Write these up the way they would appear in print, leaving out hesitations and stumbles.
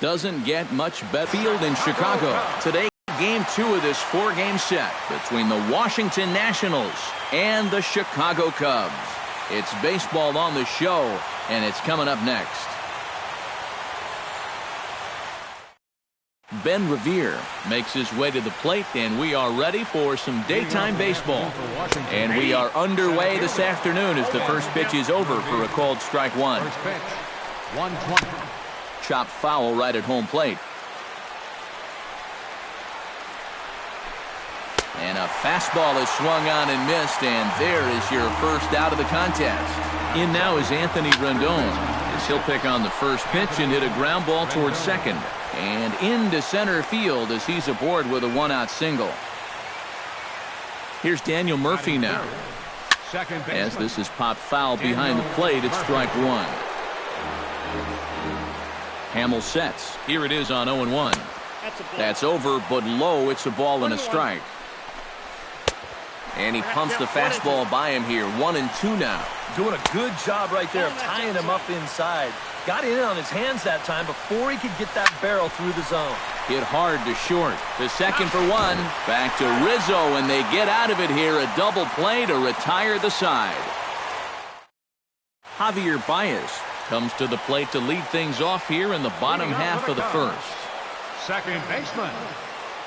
Doesn't get much better field in Chicago. Today, game 2 of this 4-game set between the Washington Nationals and the Chicago Cubs. It's baseball on the show, and it's coming up next. Ben Revere makes his way to the plate, and we are ready for some daytime baseball. And we are underway this afternoon as the first pitch is over for a called strike one. First pitch, 120. Chopped foul right at home plate. And a fastball is swung on and missed, and there is your first out of the contest. In now is Anthony Rendon, as he'll pick on the first pitch and hit a ground ball towards second. And into center field as he's aboard with a one-out single. Here's Daniel Murphy now. As this is popped foul behind the plate, it's strike one. Hamill sets. Here it is on 0-1. That's over, but low. It's a ball and a strike. And he pumps the fastball by him here. 1-2 now. Doing a good job right there of tying him up inside. Got in on his hands that time before he could get that barrel through the zone. Hit hard to short. The second for one. Back to Rizzo, and they get out of it here. A double play to retire the side. Javier Baez comes to the plate to lead things off here in the bottom half of the first. Second baseman,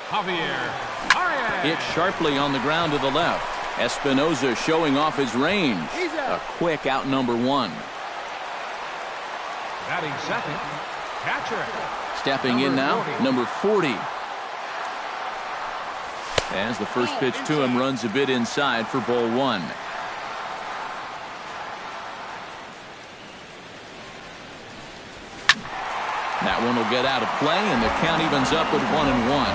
Javier Baez. Hit sharply on the ground to the left. Espinosa showing off his range. A quick out number one. Batting second, catcher. Stepping in now, number 40. As the first pitch to him runs a bit inside for ball one. That one will get out of play, and the count evens up at 1-1.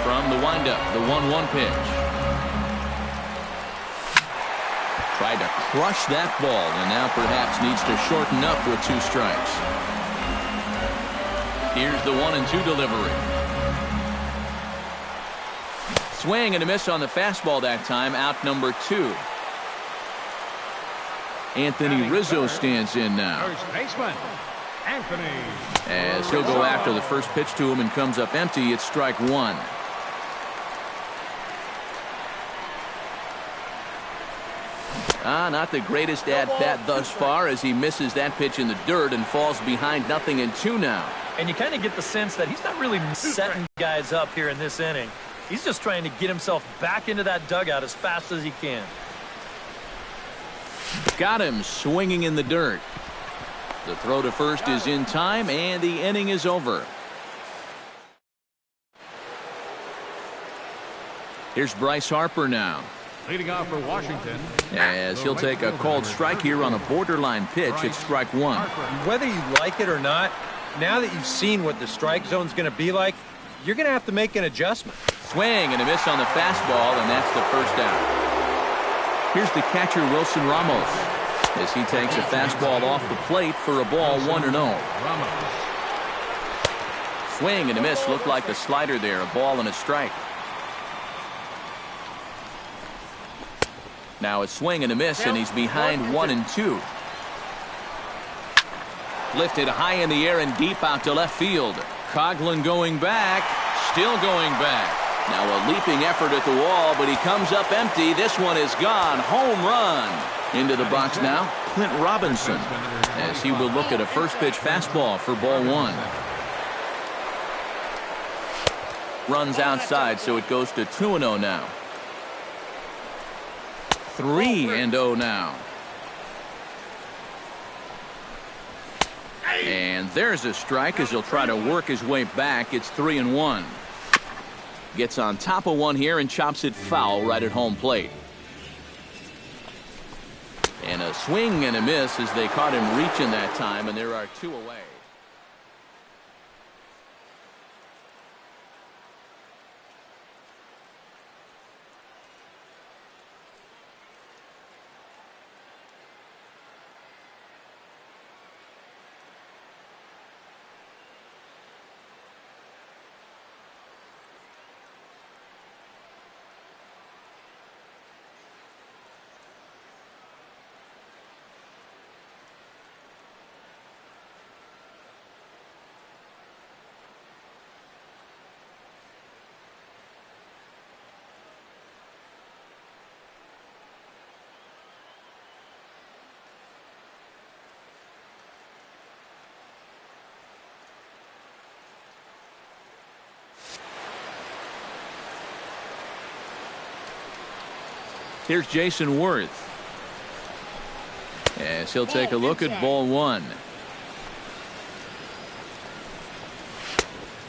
From the windup, the 1-1 pitch. Tried to crush that ball, and now perhaps needs to shorten up with 2 strikes. Here's the 1-2 delivery. Swing and a miss on the fastball that time. Out number 2. Anthony Rizzo stands in now. First baseman, Anthony. As he'll go after the first pitch to him and comes up empty, it's strike one. Not the greatest at-bat thus far as he misses that pitch in the dirt and falls behind 0-2 now. And you kind of get the sense that he's not really setting guys up here in this inning. He's just trying to get himself back into that dugout as fast as he can. Got him swinging in the dirt. The throw to first is in time, and the inning is over. Here's Bryce Harper now. Leading off for Washington. As he'll take a called strike here on a borderline pitch. It's strike one. Whether you like it or not, now that you've seen what the strike zone's going to be like, you're going to have to make an adjustment. Swing and a miss on the fastball, and that's the first out. Here's the catcher, Wilson Ramos, as he takes a fastball off the plate for a ball 1-0. Swing and a miss. Looked like the slider there. A ball and a strike. Now a swing and a miss, and he's behind 1-2. Lifted high in the air and deep out to left field. Coghlan going back, still going back. Now a leaping effort at the wall, but he comes up empty. This one is gone. Home run. Into the box now, Clint Robinson, as he will look at a first pitch fastball for ball one. Runs outside, so it goes to 2-0 now. 3-0 now. And there's a strike as he'll try to work his way back. It's 3-1. Gets on top of one here and chops it foul right at home plate. And a swing and a miss as they caught him reaching that time, and there are 2 away. Here's Jason Worth. As he'll take a look at ball one.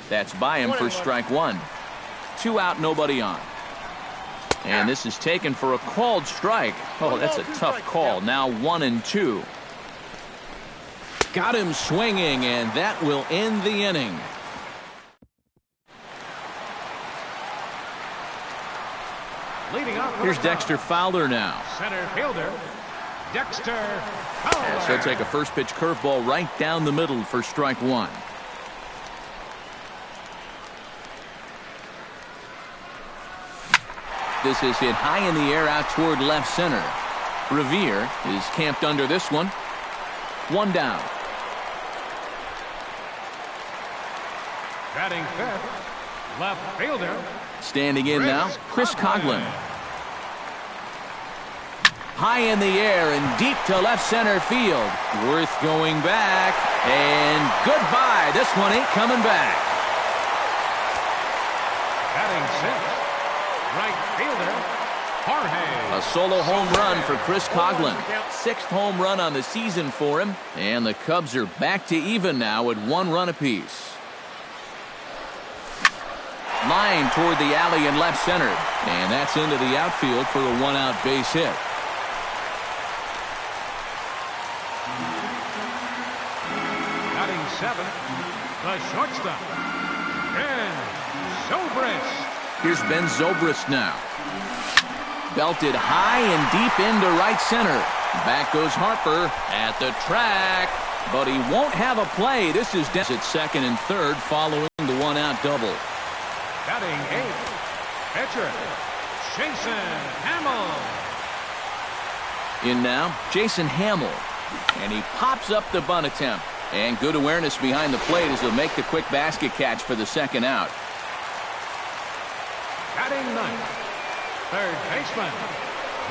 That's by him for strike one. 2 out, nobody on. And this is taken for a called strike. Oh, that's a tough call. Now 1-2. Got him swinging, and that will end the inning. Leading off. Here's Dexter Fowler now. Center fielder, Dexter Fowler. As he'll take a first pitch curveball right down the middle for strike one. This is hit high in the air out toward left center. Revere is camped under this one. 1 down. Batting fifth, left fielder. Standing in now, Chris Coghlan. High in the air and deep to left center field. Worth going back. And goodbye. This one ain't coming back. Batting sixth, right fielder, Jorge. A solo home run for Chris Coghlan. 6th home run on the season for him. And the Cubs are back to even now at 1 run apiece. Line toward the alley in left center. And that's into the outfield for a 1-out base hit. Batting seventh, the shortstop, Ben Zobrist. Here's Ben Zobrist now. Belted high and deep into right center. Back goes Harper at the track. But he won't have a play. This is at second and third following the 1-out double. Batting eighth, pitcher, Jason Hamill. In now, Jason Hamill. And he pops up the bunt attempt. And good awareness behind the plate as he'll make the quick basket catch for the 2nd out. Batting ninth, third baseman,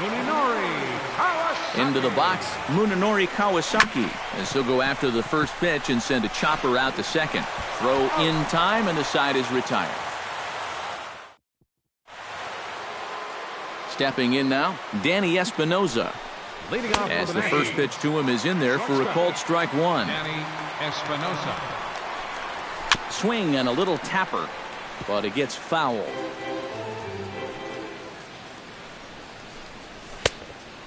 Munenori Kawasaki. Into the box, Munenori Kawasaki. As he'll go after the first pitch and send a chopper out to second. Throw in time, and the side is retired. Stepping in now, Danny Espinoza. Leading off As with the an first A, pitch to him is in there for a called strike one. Danny Espinosa. Swing and a little tapper, but it gets foul.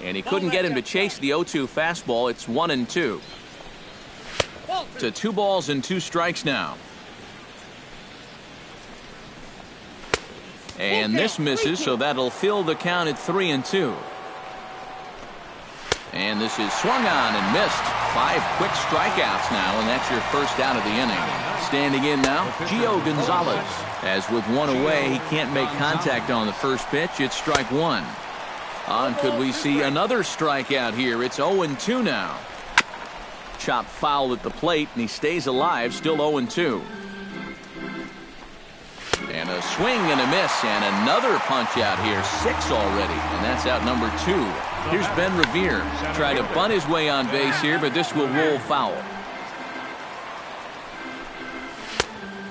And he couldn't get him to chase the 0-2 fastball. It's 1-2. To 2 balls and 2 strikes now. And this misses, so that'll fill the count at 3-2. And this is swung on and missed. 5 quick strikeouts now, and that's your first out of the inning. Standing in now, Gio Gonzalez. As with 1 away, he can't make contact on the first pitch. It's strike 1. On could we see another strikeout here? It's 0-2 now. Chopped foul at the plate, and he stays alive, still 0-2. And a swing and a miss, and another punch out here. 6 already, and that's out number 2. Here's Ben Revere. Tried to bunt his way on base here, but this will roll foul.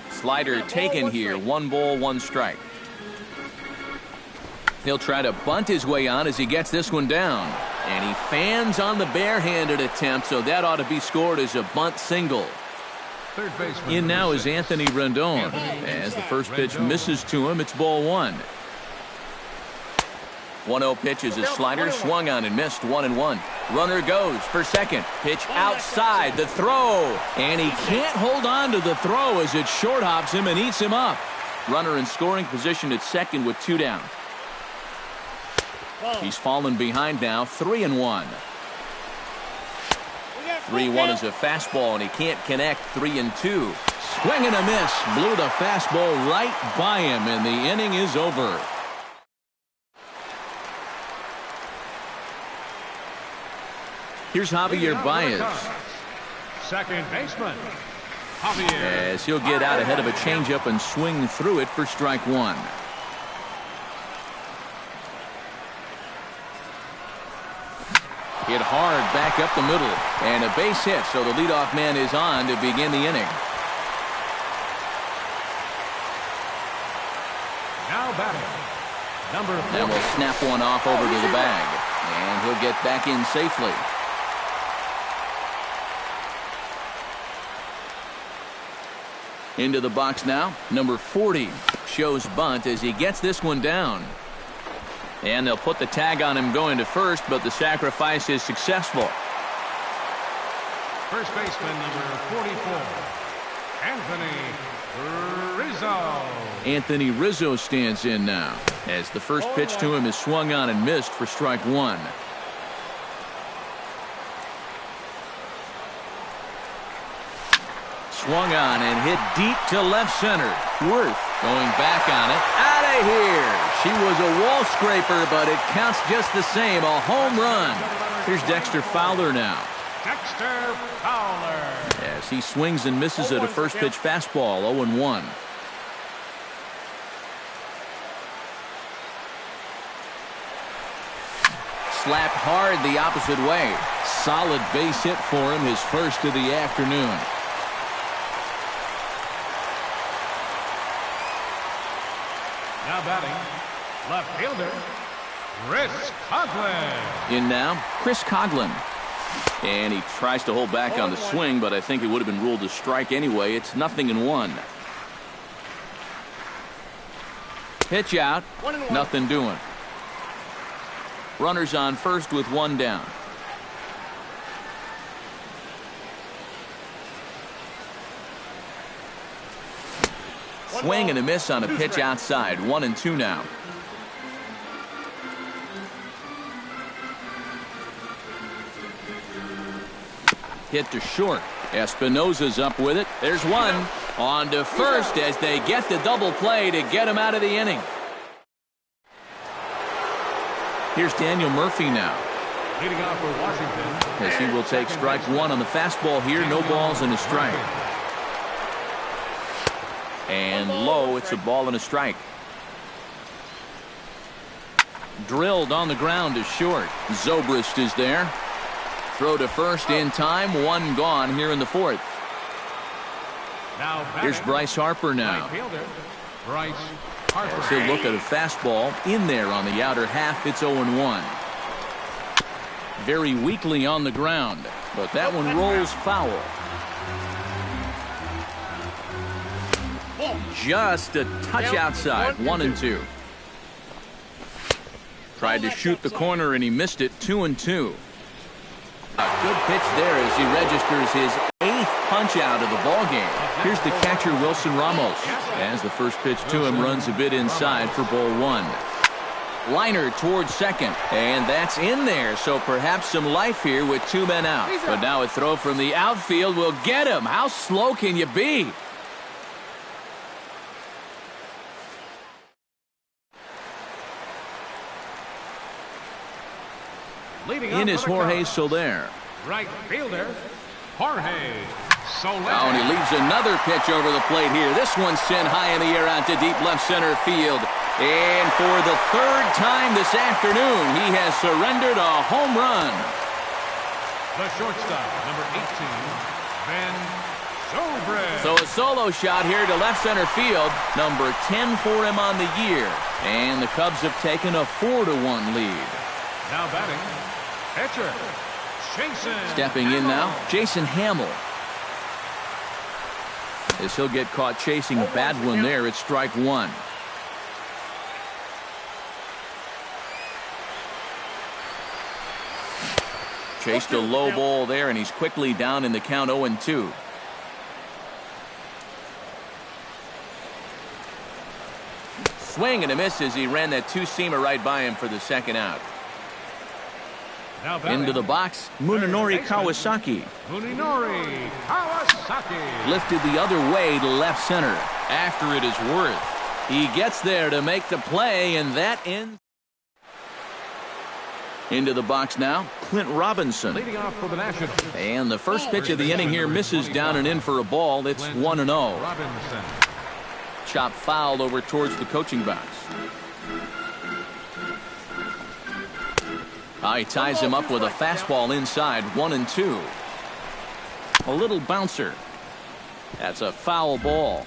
Slider taken here. 1 ball, 1 strike. He'll try to bunt his way on as he gets this one down. And he fans on the barehanded attempt, so that ought to be scored as a bunt single. Third baseman. In now is Anthony Rendon. As the first pitch misses to him, it's ball 1. 1-0 pitch is a slider, swung on and missed. 1-1. Runner goes for second. Pitch outside. The throw. And he can't hold on to the throw as it short hops him and eats him up. Runner in scoring position at second with 2 down. He's fallen behind now. 3-1. 3-1 is a fastball, and he can't connect. 3-2. Swing and a miss. Blew the fastball right by him, and the inning is over. Here's Javier Baez. Second baseman, Javier. As he'll get out ahead of a changeup and swing through it for strike 1. Hit hard back up the middle, and a base hit, so the leadoff man is on to begin the inning. Now batting, Number 40. And will snap one off over to the bag. And he'll get back in safely. Into the box now. Number 40 shows bunt as he gets this one down. And they'll put the tag on him going to first, but the sacrifice is successful. First baseman, number 44, Anthony Rizzo. Anthony Rizzo stands in now as the first pitch to him is swung on and missed for strike one. Swung on and hit deep to left center. Worth going back on it. Out of here. She was a wall scraper, but it counts just the same. A home run. Here's Dexter Fowler now. Dexter Fowler. As he swings and misses at a first pitch fastball. 0-1. Slapped hard the opposite way. Solid base hit for him, his first of the afternoon. Now batting, left fielder, Chris Coghlan. In now, Chris Coghlan. And he tries to hold back on the swing, but I think it would have been ruled a strike anyway. It's 0-1. Pitch out, nothing doing. Runners on first with one down. Swing and a miss on a pitch outside. 1-2 now. Hit to short. Espinosa's up with it. There's one. On to first as they get the double play to get him out of the inning. Here's Daniel Murphy now. Leading off for Washington. As he will take strike one on the fastball here. No balls and a strike. And low, it's a ball and a strike. Drilled on the ground to short. Zobrist is there. Throw to first in time. One gone here in the fourth. Now Here's Bryce Harper now. right fielder, Bryce Harper. As he'll look at a fastball in there on the outer half. It's 0-1. Very weakly on the ground, but that one rolls foul. Just a touch outside. 1-2. Tried to shoot the corner and he missed it. 2-2. A good pitch there as he registers his 8th punch out of the ball game. Here's the catcher Wilson Ramos as the first pitch to him runs a bit inside for ball one. Liner towards second, and that's in there, so perhaps some life here with two men out. But now a throw from the outfield will get him. How slow can you be? Leading In off is for the Jorge Cubs, Soler. right fielder, Jorge Soler. Oh, and he leaves another pitch over the plate here. This one's sent high in the air out to deep left center field. And for the third time this afternoon, he has surrendered a home run. The shortstop, number 18, Ben Zobrist. So a solo shot here to left center field. Number 10 for him on the year. And the Cubs have taken a 4-1 lead. Now batting, pitcher, Jason Stepping in now, Jason Hamill. As he'll get caught chasing a bad one there, it's strike one. Chased a low ball there, and he's quickly down in the count. 0-2. Swing and a miss as he ran that two-seamer right by him for the second out. Now batting, Into the box, Munenori Kawasaki. Munenori Kawasaki. Lifted the other way to left center. After it is Worth. He gets there to make the play, and that ends. Into the box now, Clint Robinson. Leading off for the Nationals, And the first pitch of the inning here misses down and in for a ball. It's 1-0. Robinson. Chop fouled over towards the coaching box. He ties him up with a fastball inside. 1-2. A little bouncer. That's a foul ball.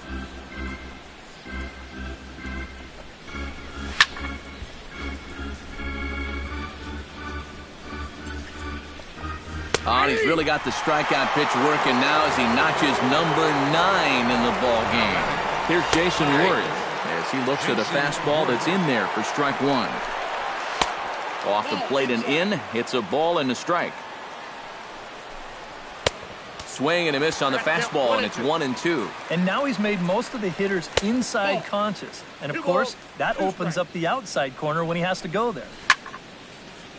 Oh, and he's really got the strikeout pitch working now as he notches number 9 in the ball game. Here's Jason Worth as he looks at a fastball that's in there for strike 1. Off the plate and in, hits a ball and a strike. Swing and a miss on the fastball, and it's 1-2. And now he's made most of the hitters inside conscious. And, of course, that opens up the outside corner when he has to go there.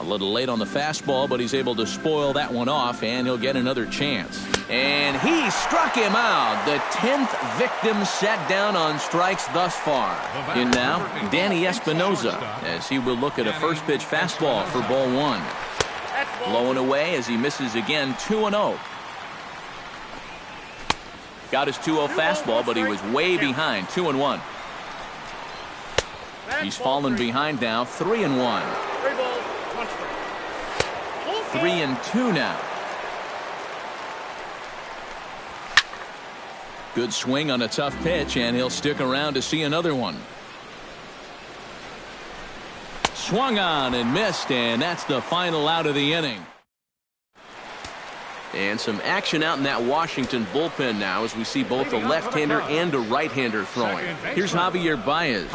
A little late on the fastball, but he's able to spoil that one off, and he'll get another chance. And he struck him out. The 10th victim set down on strikes thus far. And now, Danny Espinosa, as he will look at a first pitch fastball for ball 1. Blowing away as he misses again, 2-0. Got his 2-0 fastball, but he was way behind, 2-1. He's fallen behind now, 3-1. 3-2 now. Good swing on a tough pitch, and he'll stick around to see another one. Swung on and missed, and that's the final out of the inning. And some action out in that Washington bullpen now as we see both a left-hander and a right-hander throwing. Here's Javier Baez.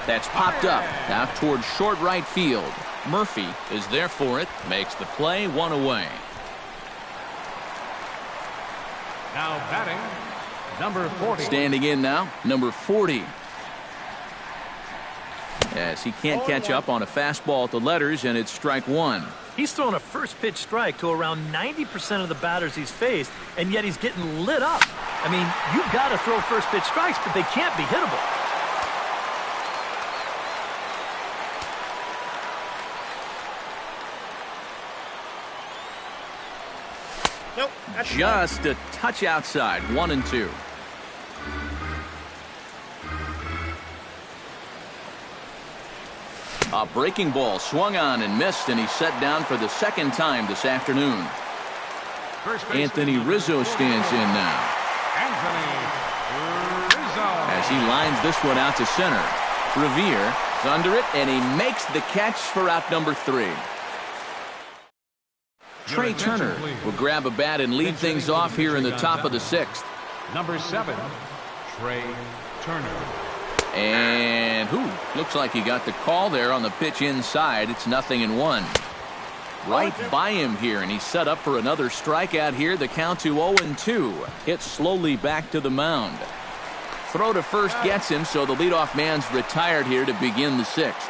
That's popped up out towards short right field. Murphy is there for it, makes the play, 1 away. Now batting, number 40. Standing in now, number 40. As he can't catch up on a fastball at the letters, and it's strike 1. He's thrown a first pitch strike to around 90% of the batters he's faced, and yet he's getting lit up. I mean, you've got to throw first pitch strikes, but they can't be hittable. Nope. Just a touch outside, 1-2. A breaking ball swung on and missed, and he's set down for the second time this afternoon. Anthony Rizzo stands in now. Anthony Rizzo. As he lines this one out to center. Revere is under it, and he makes the catch for out number 3. Trey Turner will grab a bat and lead things off here in the top of the 6th. Number 7, Trey Turner. And looks like he got the call there on the pitch inside. It's 0-1. Right by him here, and he's set up for another strikeout here. The count to 0-2. Hit slowly back to the mound. Throw to first gets him, so the leadoff man's retired here to begin the 6th.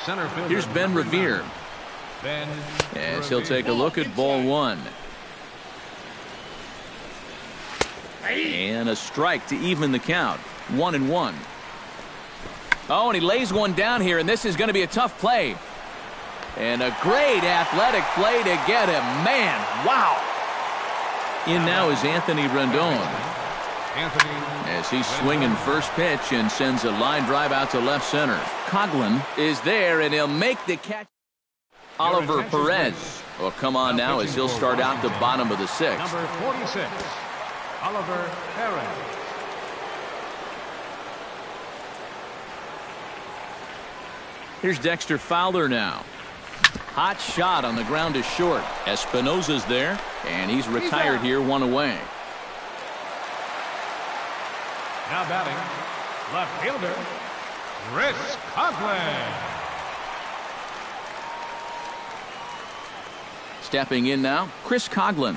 Center fielder, Here's Ben Revere. As he'll take a look at ball 1. And a strike to even the count. 1-1. Oh, and he lays one down here, and this is going to be a tough play. And a great athletic play to get him. Man, wow. In now is Anthony Rendon. As he's swinging first pitch and sends a line drive out to left center. Coghlan is there, and he'll make the catch. Oliver Perez will come on now as he'll start out the bottom of the 6th. Number 46, Oliver Perez. Here's Dexter Fowler now. Hot shot on the ground is short. Espinosa's there, and he's retired here, 1 away. Now batting, left fielder, Chris Coghlan. Stepping in now, Chris Coghlan,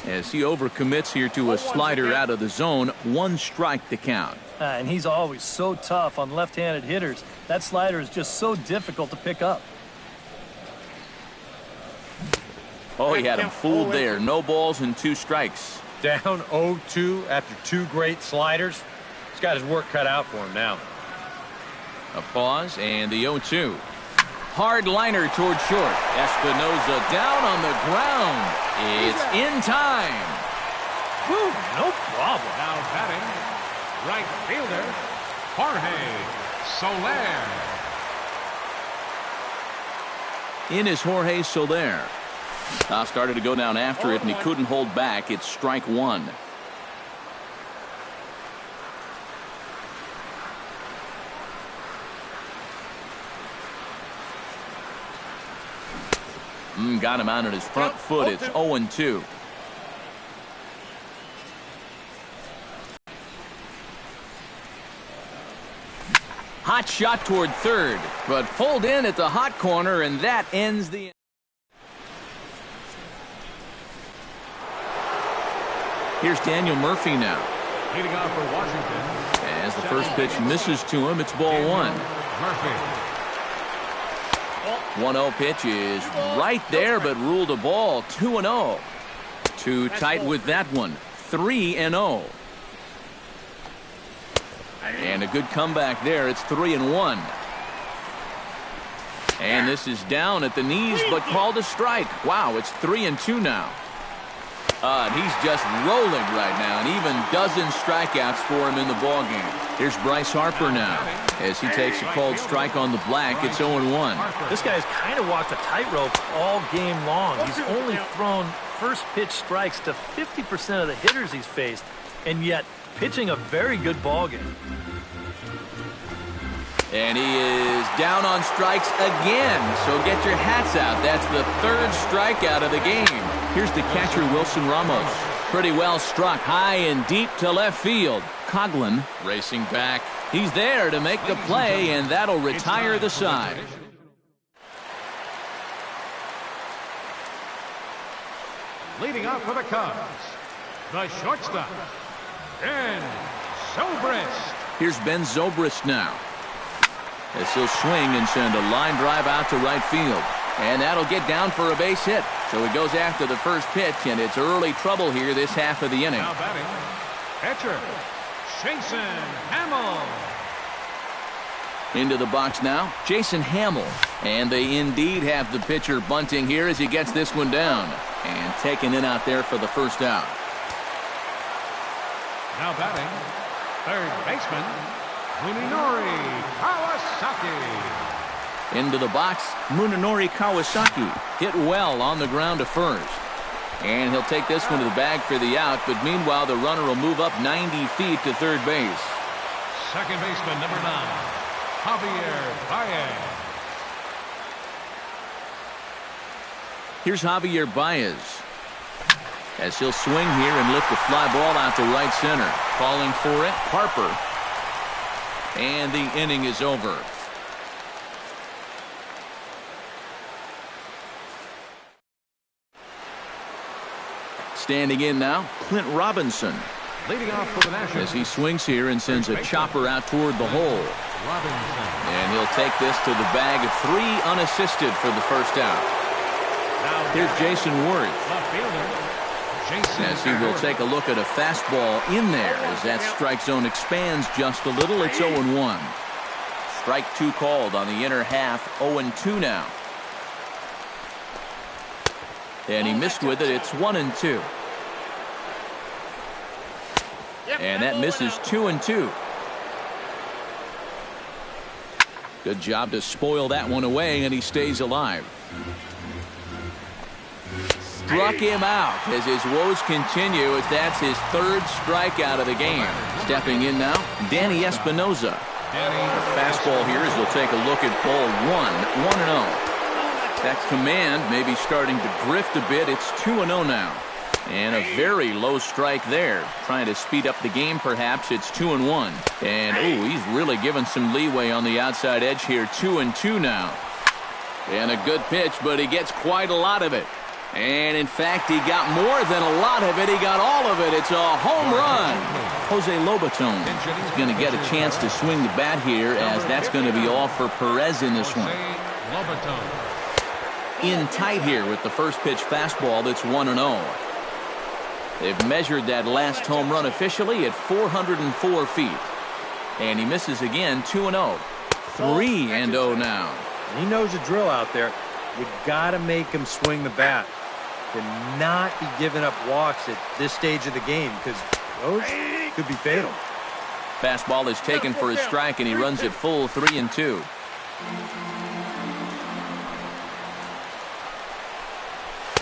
as he overcommits here to a slider out of the zone. 1 strike to count. And he's always so tough on left-handed hitters. That slider is just so difficult to pick up. Oh, he had him fooled there. No balls and 2 strikes. Down 0-2 after 2 great sliders. He's got his work cut out for him now. A pause and the 0-2. Hard liner toward short. Espinosa down on the ground. It's in time. Whew, no problem. Now batting, right fielder, Jorge Soler. In is Jorge Soler. Started to go down after it, and he couldn't hold back. It's strike 1. Got him out on his front foot. It's 0-2. Hot shot toward third, but pulled in at the hot corner, and that ends the... Here's Daniel Murphy now. Leading off for Washington. As the first pitch misses to him, it's ball one. Murphy. 1-0 pitch is right there, but ruled a ball. 2-0. Too tight with that one. 3-0. And a good comeback there. It's 3-1. And this is down at the knees, but called a strike. Wow, it's 3-2 now. And he's just rolling right now, and even dozen strikeouts for him in the ballgame. Here's Bryce Harper now as he takes a called strike on the black. It's 0-1. This guy's kind of walked a tightrope all game long. He's only thrown first pitch strikes to 50% of the hitters he's faced, and yet pitching a very good ball game. And he is down on strikes again, so get your hats out. That's the third strikeout of the game. Here's the catcher, Wilson Ramos. Pretty well struck high and deep to left field. Coghlan racing back. He's there to make the play, and that'll retire the side. Leading off for the Cubs, the shortstop, Ben Zobrist. Here's Ben Zobrist now, as he'll swing and send a line drive out to right field. And that'll get down for a base hit. So he goes after the first pitch, and it's early trouble here this half of the inning. Now batting, catcher, Jason Hamill. Into the box now, Jason Hamill. And they indeed have the pitcher bunting here as he gets this one down. And taken in out there for the first out. Now batting, third baseman, Munenori Kawasaki. Into the box, Munenori Kawasaki hit well on the ground to first. And he'll take this one to the bag for the out, but meanwhile the runner will move up 90 feet to third base. Second baseman, number 9, Javier Baez. Here's Javier Baez, as he'll swing here and lift a fly ball out to right center. Calling for it, Harper. And the inning is over. Standing in now, Clint Robinson. Leading off for the Nationals, as he swings here and sends a chopper out toward the hole. Robinson. And he'll take this to the bag of 3 unassisted for the first out. Now Here's Jason Worth, left fielder, Jason as he will take a look at a fastball in there as that strike zone expands just a little. It's 0-1. Strike 2 called on the inner half. 0-2 now. And he missed with it. It's 1-2. And that misses 2-2. Good job to spoil that one away, and he stays alive. Struck him out as his woes continue, as that's his third strikeout of the game. Stepping in now, Danny Espinosa. The fastball here as we'll take a look at ball 1, 1-0. That command may be starting to drift a bit. It's 2-0 now. And a very low strike there. Trying to speed up the game, perhaps. It's 2-1. And, ooh, he's really given some leeway on the outside edge here. 2-2 now. And a good pitch, but he gets quite a lot of it. And, in fact, he got more than a lot of it. He got all of it. It's a home run. Jose Lobaton is going to get a chance to swing the bat here, as that's going to be all for Perez in this one. In tight here with the first pitch fastball. That's 1-0. They've measured that last home run officially at 404 feet. And he misses again. 2-0. 3-0 now. He knows the drill out there. You got to make him swing the bat. To not be giving up walks at this stage of the game, because those could be fatal. Fastball is taken for a strike, and he runs it full. 3-2.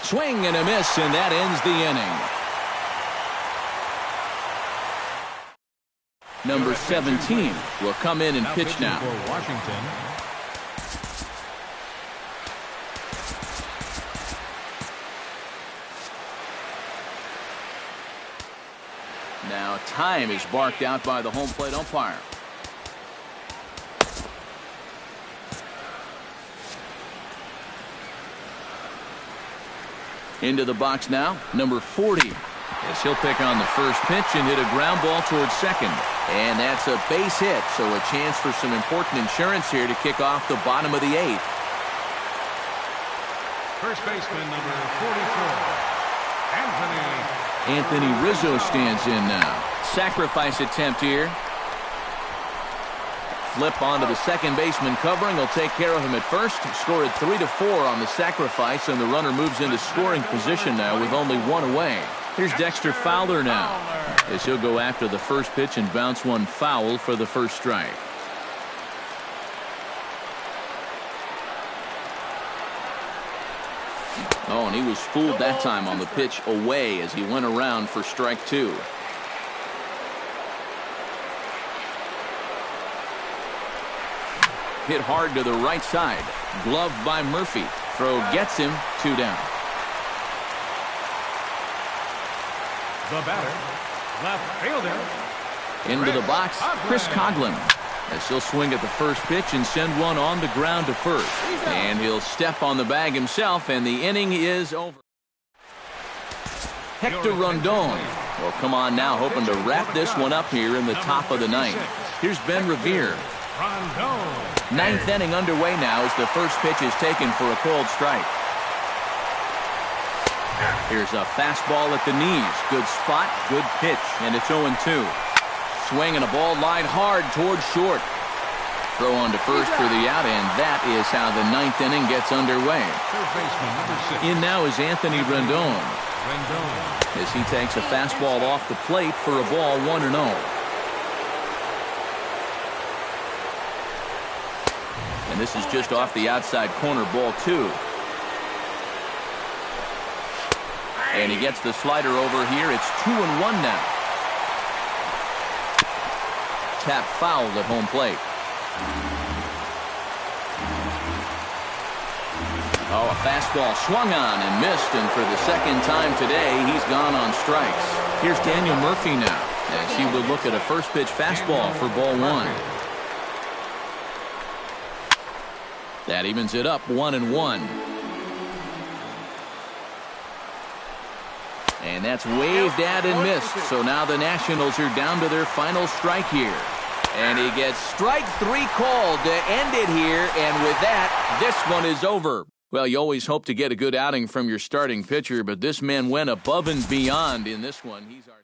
Swing and a miss, and that ends the inning. Number 17 will come in and pitch now. For Washington, time is barked out by the home plate umpire. Into the box now, number 40. As he'll pick on the first pitch and hit a ground ball towards second. And that's a base hit, so a chance for some important insurance here to kick off the bottom of the 8th. First baseman number 44, Anthony Rizzo stands in now. Sacrifice attempt here. Flip onto the second baseman covering. He'll take care of him at first. Scored 3-4 on the sacrifice, and the runner moves into scoring position now with only one away. Here's Dexter Fowler now, as he'll go after the first pitch and bounce one foul for the first strike. Oh, and he was fooled that time on the pitch away as he went around for strike 2. Hit hard to the right side. Gloved by Murphy. Throw gets him. 2 down. the batter, left fielder. Into the box, Chris Coghlan, as he'll swing at the first pitch and send one on the ground to first. And he'll step on the bag himself, and the inning is over. Hector Rondon will come on now, hoping to wrap this one up here in the top of the ninth. Here's Ben Revere. Ninth inning underway now as the first pitch is taken for a cold strike. Here's a fastball at the knees. Good spot, good pitch, and it's 0-2. Swing and a ball lined hard towards short. Throw on to first for the out, and that is how the ninth inning gets underway. In now is Anthony Rendon, as he takes a fastball off the plate for a ball 1-0. And this is just off the outside corner, ball 2. And he gets the slider over here. It's 2-1 now. Tap fouled at home plate. Oh, a fastball swung on and missed, and for the second time today, he's gone on strikes. Here's Daniel Murphy now, as he will look at a first pitch fastball for ball 1. That evens it up 1-1. And that's waved at and missed. So now the Nationals are down to their final strike here. And he gets strike 3 called to end it here. And with that, this one is over. Well, you always hope to get a good outing from your starting pitcher, but this man went above and beyond in this one. He's our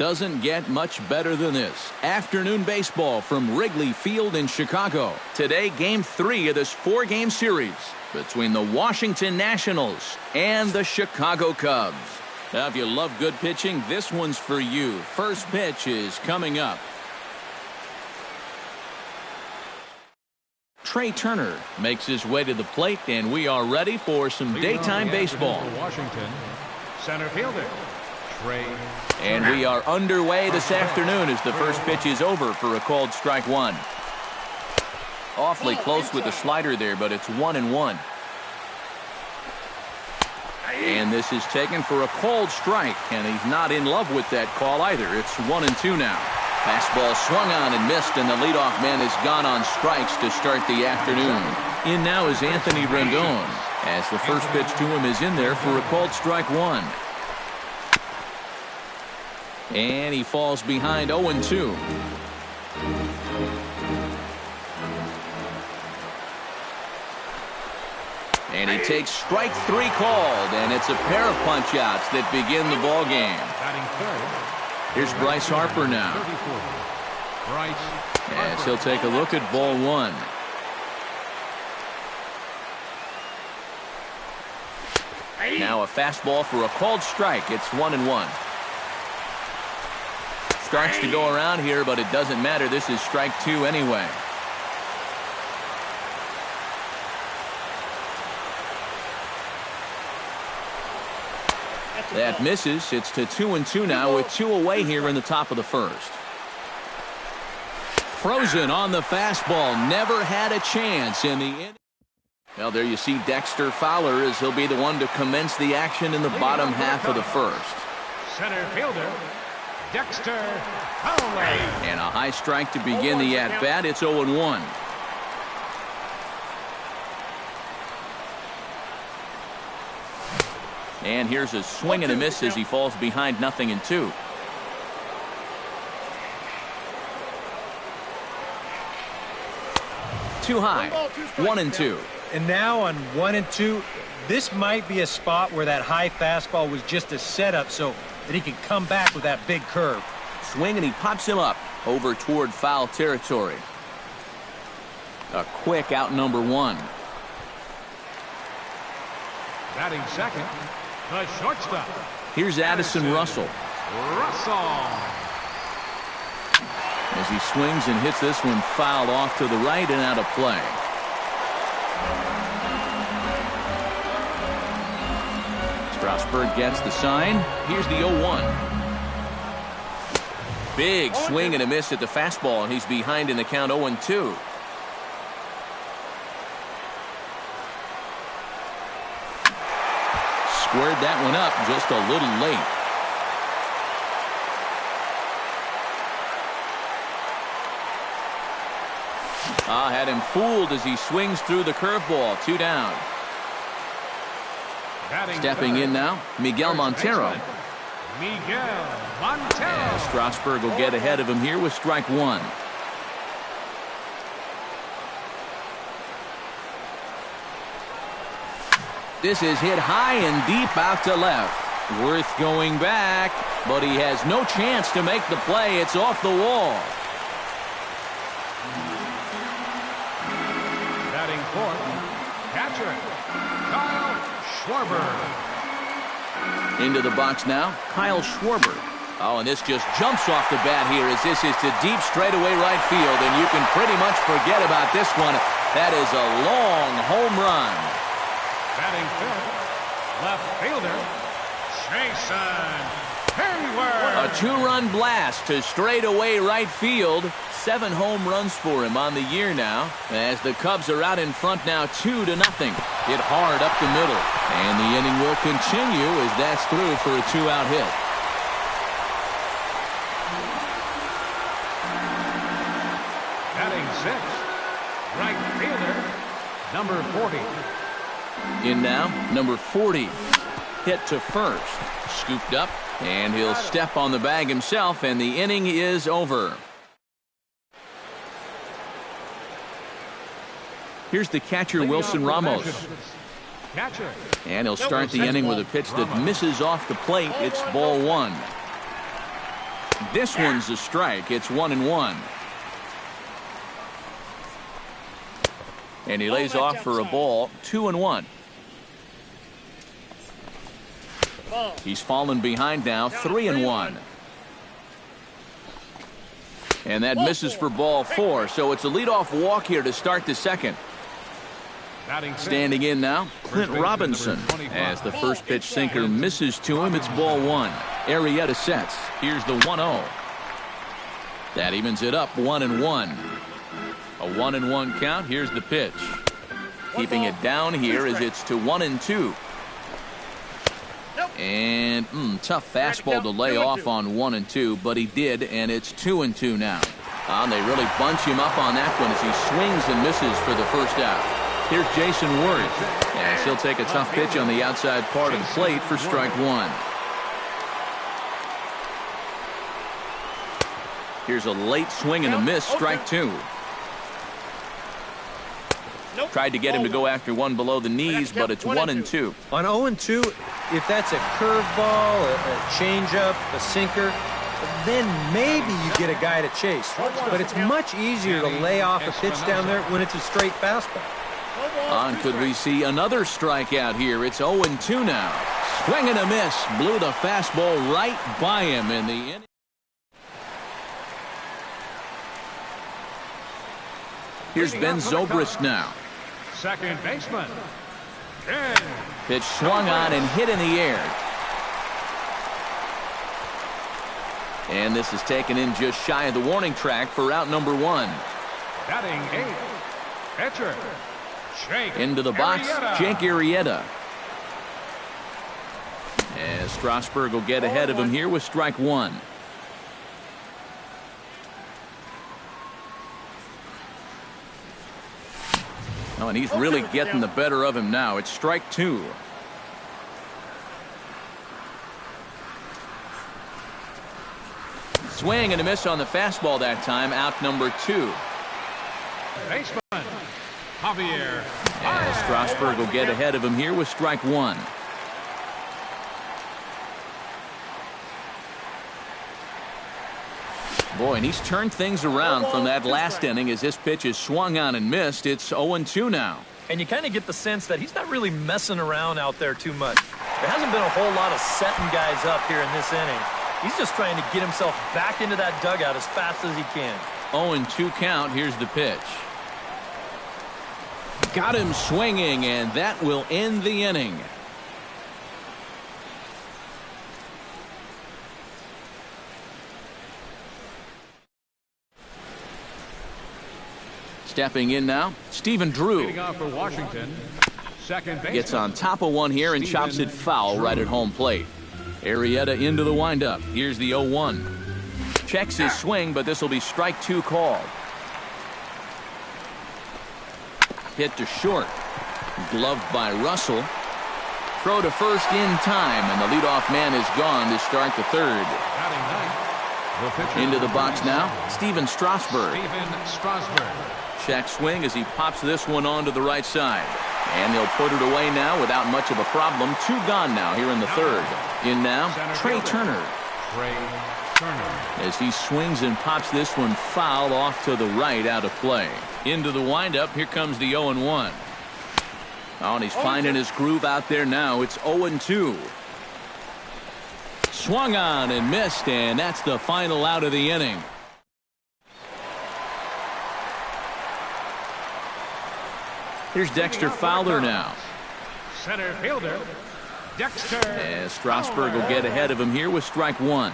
Doesn't get much better than this. Afternoon baseball from Wrigley Field in Chicago. Today, Game 3 of this 4-game series between the Washington Nationals and the Chicago Cubs. Now, if you love good pitching, this one's for you. First pitch is coming up. Trey Turner makes his way to the plate, and we are ready for some daytime baseball. Washington, center fielder, Trey. And we are underway this afternoon as the first pitch is over for a called strike one. Awfully close with the slider there, but it's 1-1. And this is taken for a called strike, and he's not in love with that call either. It's 1-2 now. Fastball swung on and missed, and the leadoff man has gone on strikes to start the afternoon. In now is Anthony Rendon, as the first pitch to him is in there for a called strike one. And he falls behind 0-2. And he takes strike 3 called, and it's a pair of punch-outs that begin the ball game. Batting third. Here's Bryce Harper now. As he'll take a look at ball one. Now a fastball for a called strike. It's 1-1. Starts to go around here, but it doesn't matter. This is strike 2 anyway. That misses. It's to 2-2 now with 2 away here in the top of the first. Frozen on the fastball. Never had a chance in the inning. Well, there you see Dexter Fowler as he'll be the one to commence the action in the bottom half of the first. Center fielder, Dexter Fowler. And a high strike to begin the at-bat. It's 0-1. And here's a swing and a miss as he falls behind 0-2. Too high. 1-2. And now on 1-2, this might be a spot where that high fastball was just a setup so that he can come back with that big curve. Swing, and he pops him up over toward foul territory. A quick out number 1. Batting second, the shortstop. Here's Addison Russell. As he swings and hits this one fouled off to the right and out of play. Strasburg gets the sign. Here's the 0-1. Big swing and a miss at the fastball, and he's behind in the count 0-2. Squared that one up just a little late. Had him fooled as he swings through the curveball. 2 down. Stepping in now, Miguel Montero. Miguel Montero. And Strasburg will get ahead of him here with strike 1. This is hit high and deep out to left. Worth going back, but he has no chance to make the play. It's off the wall. Batting fourth, catcher, Kyle Schwarber. Into the box now, Kyle Schwarber. Oh, and this just jumps off the bat here as this is to deep straightaway right field, and you can pretty much forget about this one. That is a long home run. Batting fifth, left fielder, Jason Hayward. A 2-run blast to straightaway right field. 7 home runs for him on the year now, as the Cubs are out in front now 2-0. Hit hard up the middle, and the inning will continue as that's through for a 2-out hit. Batting sixth, right fielder, number 40. In now, number 40. Hit to first. Scooped up, and he'll step on the bag himself, and the inning is over. Here's the catcher, Wilson Ramos. And he'll start the inning with a pitch that misses off the plate. It's ball 1. This one's a strike. It's 1-1. And he lays off for a ball. 2-1. He's fallen behind now. 3-1. And that misses for ball 4. So it's a leadoff walk here to start the second. Standing in now, Clint Robinson. As the first pitch sinker misses to him, it's ball 1. Arrieta sets. Here's the 1-0. That evens it up 1-1. A 1-1 count. Here's the pitch. Keeping it down here as it's to 1-2. And tough fastball to lay off on 1-2, but he did, and it's 2-2 now. And they really bunch him up on that one as he swings and misses for the first out. Here's Jason Worth, as he'll take a tough pitch on the outside part of the plate for strike 1. Here's a late swing and a miss, strike 2. Tried to get him to go after one below the knees, but it's 1-2. On 0-2, if that's a curveball, a changeup, a sinker, then maybe you get a guy to chase. But it's much easier to lay off a pitch down there when it's a straight fastball. And could we see another strikeout here? It's 0-2 now. Swing and a miss. Blew the fastball right by him in the inning. Here's Ben Zobrist now. Second baseman. Pitch swung on and hit in the air. And this is taken in just shy of the warning track for out number 1. Batting 8th. Pitcher. Jake Into the box, Arrieta. Jake Arrieta. As Strasburg will get ahead of him here with strike 1. Oh, and he's really getting the better of him now. It's strike 2. Swing and a miss on the fastball that time. Out number 2. Baseman. Javier. As Strasburg will get ahead of him here with strike 1. Boy, and he's turned things around from that last inning as this pitch is swung on and missed. It's 0-2 now. And you kind of get the sense that he's not really messing around out there too much. There hasn't been a whole lot of setting guys up here in this inning. He's just trying to get himself back into that dugout as fast as he can. 0-2 count. Here's the pitch. Got him swinging, and that will end the inning. Stepping in now, Stephen Drew. Leading off for Washington. Second baseman. Gets on top of one here and chops it foul right at home plate. Arrieta into the windup. Here's the 0-1. Checks his swing, but this will be strike 2 called. Hit to short. Gloved by Russell. Throw to first in time, and the leadoff man is gone to start the third. Into the box now, Steven Strasburg. Check swing as he pops this one onto the right side. And they'll put it away now without much of a problem. 2 gone now here in the third. In now, Trey Turner. As he swings and pops this one foul off to the right out of play. Into the windup, here comes the 0-1. Oh, and he's finding his groove out there now. It's 0-2. Swung on and missed, and that's the final out of the inning. Here's Dexter Fowler now. Center fielder, Dexter. As Strasburg will get ahead of him here with strike 1.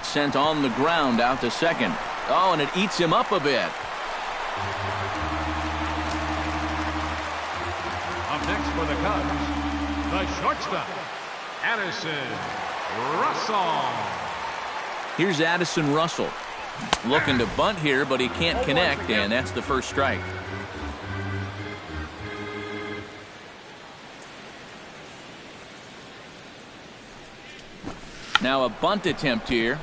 Sent on the ground out to second. Oh, and it eats him up a bit. Up next for the Cubs, the shortstop, Addison Russell. Here's Addison Russell. Looking to bunt here, but he can't connect, and that's the first strike. Now a bunt attempt here.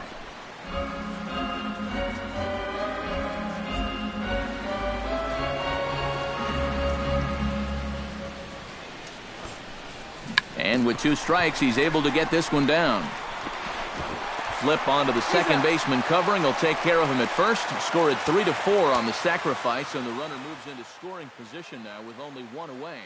And with 2 strikes, he's able to get this one down. Flip onto the second baseman covering. He'll take care of him at first. Scored 3-4 on the sacrifice, and the runner moves into scoring position now with only 1 away.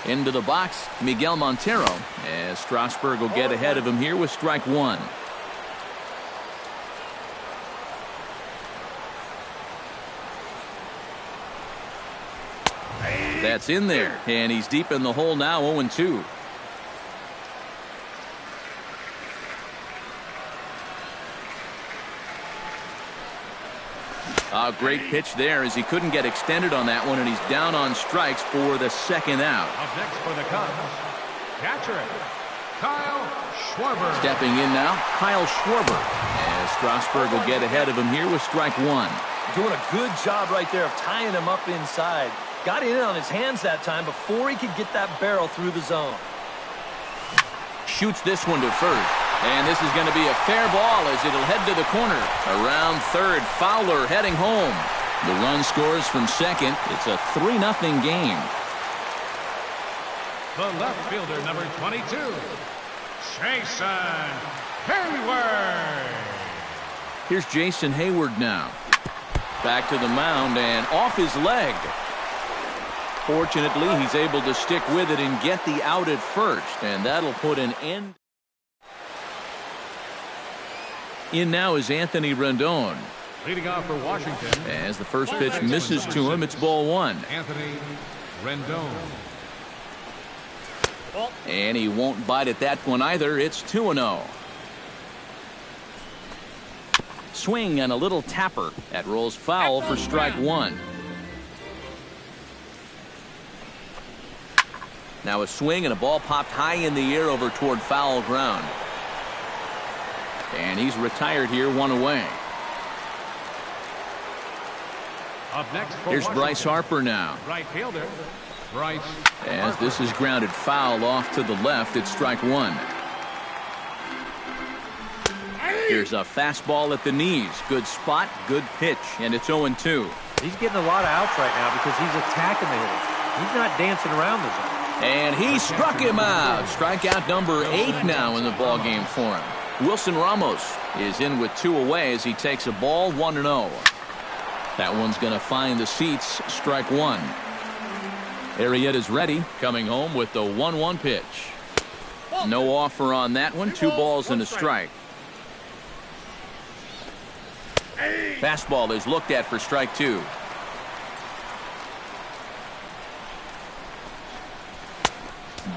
Into the box, Miguel Montero, as Strasburg will get ahead of him here with strike 1. That's in there, and he's deep in the hole now, 0-2. A great pitch there as he couldn't get extended on that one, and he's down on strikes for the second out. Up next for the Cubs, catcher, Kyle Schwarber. Stepping in now, Kyle Schwarber, as Strasburg will get ahead of him here with strike 1. Doing a good job right there of tying him up inside. Got in on his hands that time before he could get that barrel through the zone. Shoots this one to first. And this is going to be a fair ball as it'll head to the corner. Around third, Fowler heading home. The run scores from second. It's a 3-0 game. The left fielder, number 22, Jason Hayward. Here's Jason Hayward now. Back to the mound and off his leg. Fortunately, he's able to stick with it and get the out at first. And that'll put an end. In now is Anthony Rendon. Leading off for Washington. As the first pitch misses to him, it's ball 1. Anthony Rendon. And he won't bite at that one either. It's 2-0. Swing and a little tapper. That rolls foul for strike 1. Now a swing and a ball popped high in the air over toward foul ground. And he's retired here, 1 away. Up next for Here's Washington. Bryce Harper now. Right fielder, Bryce As Harper. this is grounded foul off to the left, it's strike 1. Here's a fastball at the knees. Good spot, good pitch, and it's 0-2. He's getting a lot of outs right now because he's attacking the hitters. He's not dancing around the zone. And he struck him out. Strikeout number 8 now in the ballgame for him. Wilson Ramos is in with 2 away as he takes a ball, 1-0. That one's going to find the seats, strike 1. Arrieta's ready, coming home with the 1-1 pitch. No offer on that one, 2 balls and a strike. Fastball is looked at for strike 2.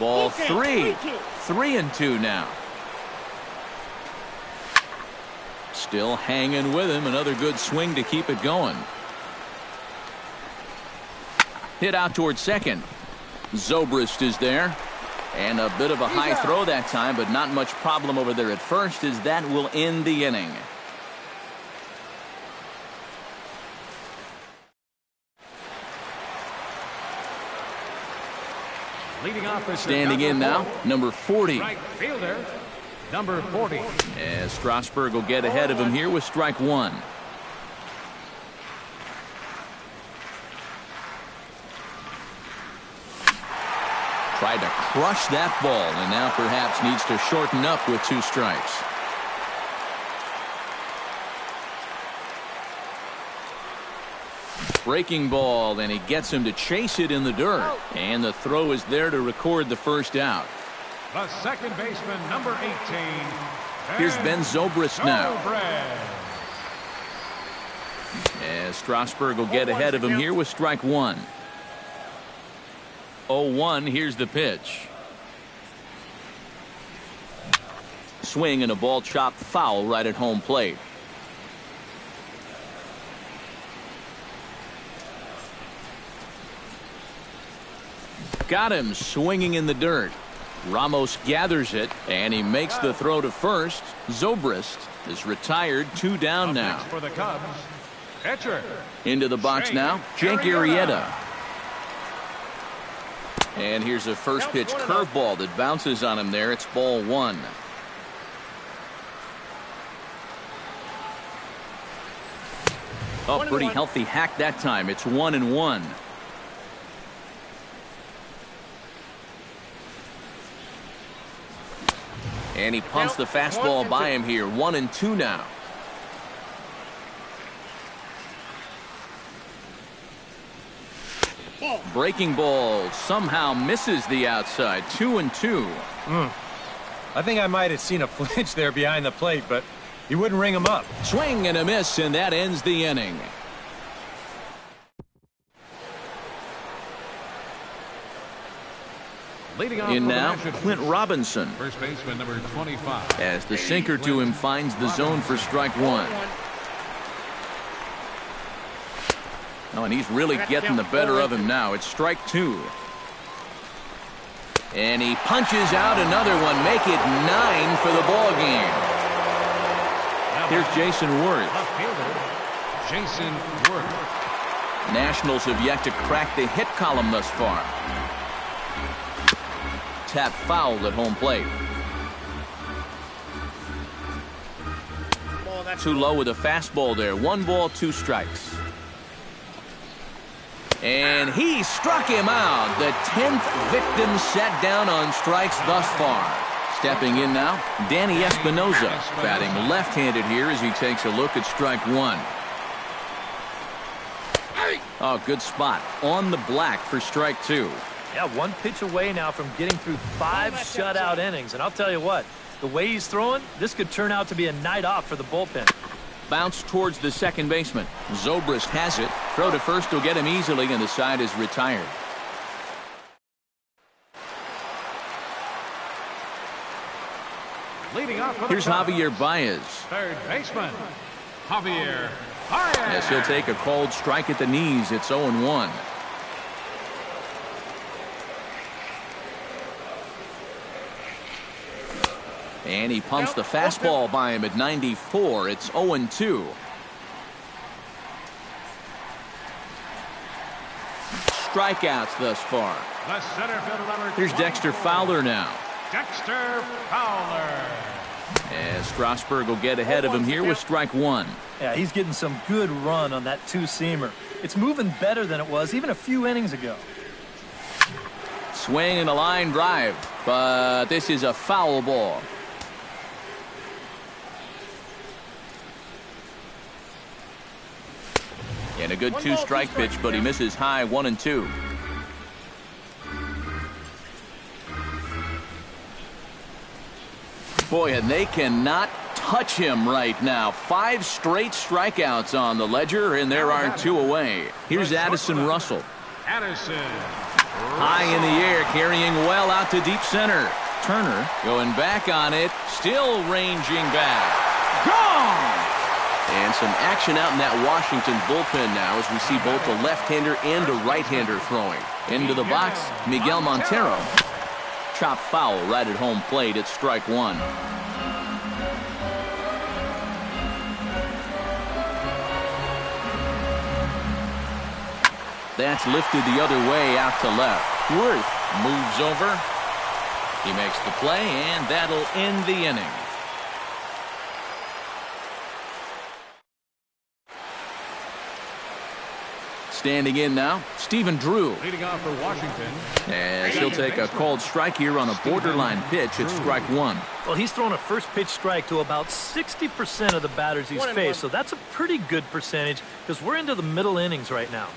Ball 3. 3-2 now. Still hanging with him. Another good swing to keep it going. Hit out towards second. Zobrist is there. And a bit of a high throw that time, but not much problem over there at first, as that will end the inning. Leading off is Standing in now, number 40. right fielder, number 40. As Strasburg will get ahead of him here with strike 1. Tried to crush that ball, and now perhaps needs to shorten up with 2 strikes. Breaking ball, and he gets him to chase it in the dirt. And the throw is there to record the first out. The second baseman, number 18. Here's Ben Zobrist now. Zobrist. As Strasburg will get ahead of him here with strike 1. 0-1, here's the pitch. Swing and a ball chopped foul right at home plate. Got him swinging in the dirt. Ramos gathers it, and he makes the throw to first. Zobrist is retired, 2 down now. For the Cubs, pitcher. Into the box now, Jake Arrieta. And here's a first pitch curveball that bounces on him there. It's ball 1. Oh, pretty healthy hack that time. It's 1-1. And he pumps the fastball by him here. 1-2 now. Breaking ball somehow misses the outside. 2-2. I think I might have seen a flinch there behind the plate, but he wouldn't ring him up. Swing and a miss, and that ends the inning. Leading off In for the now, Nationals, Clint Robinson. first baseman, number 25. As the sinker to him finds the zone for strike 1. Oh, and he's really getting the better of him now. It's strike 2. And he punches out another one. Make it 9 for the ball game. Here's Jason Worth. Left fielder, Jason Worth. Nationals have yet to crack the hit column thus far. Tap fouled at home plate. Too low with a fastball there. 1 ball, 2 strikes. And he struck him out. The 10th victim set down on strikes thus far. Stepping in now, Danny Espinosa, batting left-handed here as he takes a look at strike 1. Oh, good spot. On the black for strike 2. Yeah, 1 pitch away now from getting through 5 shutout innings. And I'll tell you what, the way he's throwing, this could turn out to be a night off for the bullpen. Bounce towards the second baseman. Zobrist has it. Throw to first will get him easily, and the side is retired. Leading off for the Here's Cubs, Javier Baez. third baseman, Javier Baez. As he'll take a cold strike at the knees. It's 0-1. And he pumps the fastball by him at 94. It's 0-2. Strikeouts thus far. The center fielder, number Here's Dexter Fowler now. Dexter Fowler. As Strasburg will get ahead of him here with strike 1. Yeah, he's getting some good run on that 2-seamer. It's moving better than it was even a few innings ago. Swing and a line drive, but this is a foul ball. And a good 2-strike pitch, but he misses high. 1-2. Boy, and they cannot touch him right now. 5 straight strikeouts on the ledger, and there are 2 away. Here's Addison Russell. Addison. High in the air, carrying well out to deep center. Turner going back on it, still ranging back. Gone! And some action out in that Washington bullpen now as we see both a left-hander and a right-hander throwing. Into the box, Miguel Montero. Chop foul right at home plate. It's strike 1. That's lifted the other way out to left. Worth moves over. He makes the play, and that'll end the inning. Standing in now, Stephen Drew. Leading off for Washington. As he'll take a called strike here on a borderline pitch at strike one. Well, he's thrown a first pitch strike to about 60% of the batters he's faced, so that's a pretty good percentage because we're into the middle innings right now.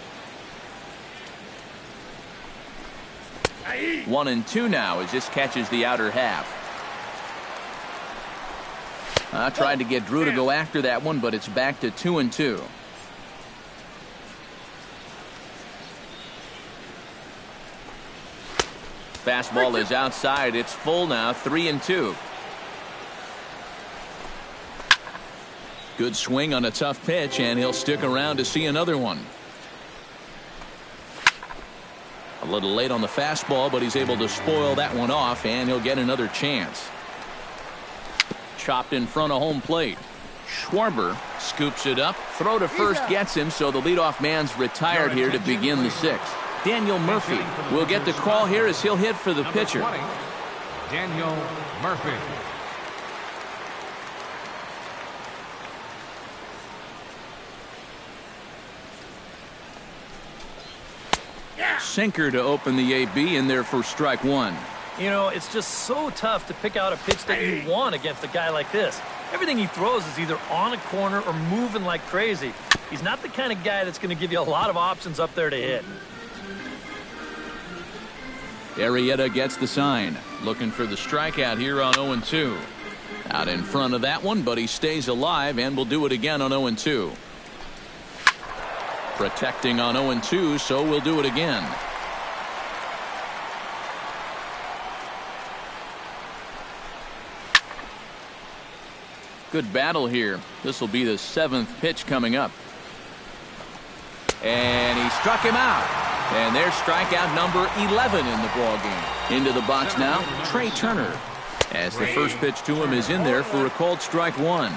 1-2 now as this catches the outer half. I tried to get Drew to go after that one, but it's back to 2-2. Fastball is outside. It's full now, 3-2. Good swing on a tough pitch, and he'll stick around to see another one. A little late on the fastball, but he's able to spoil that one off, and he'll get another chance. Chopped in front of home plate. Schwarber scoops it up. Throw to first gets him, so the leadoff man's retired here to begin the sixth. Daniel Murphy will get the call here as he'll hit for the pitcher. 20, Daniel Murphy. Sinker to open the AB in there for strike one. You know, it's just so tough to pick out a pitch that you want against a guy like this. Everything he throws is either on a corner or moving like crazy. He's not the kind of guy that's going to give you a lot of options up there to hit. Arrieta gets the sign. Looking for the strikeout here on 0-2. Out in front of that one, but he stays alive and will do it again on 0-2. Protecting on 0-2, so we'll do it again. Good battle here. This will be the seventh pitch coming up. And he struck him out. And there's strikeout number 11 in the ballgame. Into the box now, Trey Turner. As the first pitch to him is in there for a called strike one.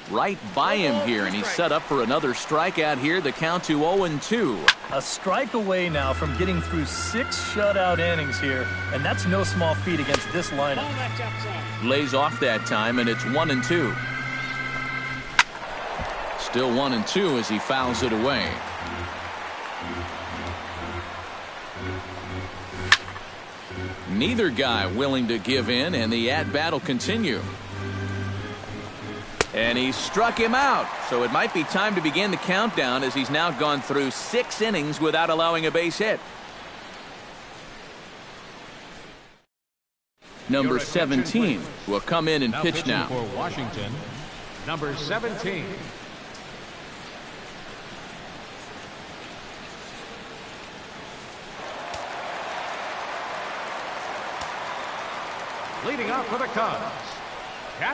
Right by him here, and he's set up for another strikeout here. The count to 0-2. A strike away now from getting through 6 shutout innings here, and that's no small feat against this lineup. Lays off that time, and it's 1-2. Still 1-2 as he fouls it away. Neither guy willing to give in, and the at-bat will continue. And he struck him out, so it might be time to begin the countdown as he's now gone through 6 innings without allowing a base hit. Number 17 will come in and pitch now. For Washington, number 17. Leading off for the Cubs.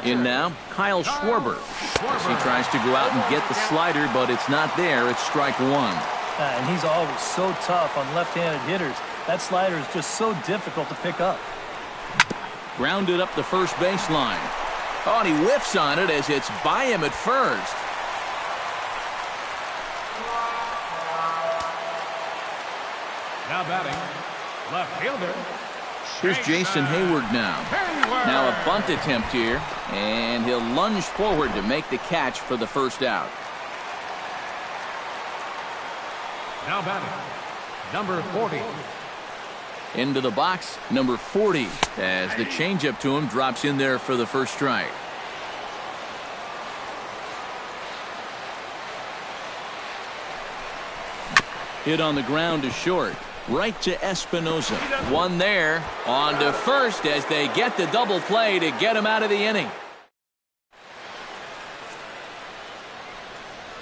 In now, Kyle Schwarber. As he tries to go out and get the slider, but it's not there. It's strike one. And he's always so tough on left-handed hitters. That slider is just so difficult to pick up. Grounded up the first baseline. Oh, and he whiffs on it as it's by him at first. Now batting, left fielder. Here's Jason Hayward now. Now a bunt attempt here, and he'll lunge forward to make the catch for the first out. Now batting, number 40. Into the box, number 40, as the changeup to him drops in there for the first strike. Hit on the ground to short. Right to Espinoza. One there. On to first as they get the double play to get him out of the inning.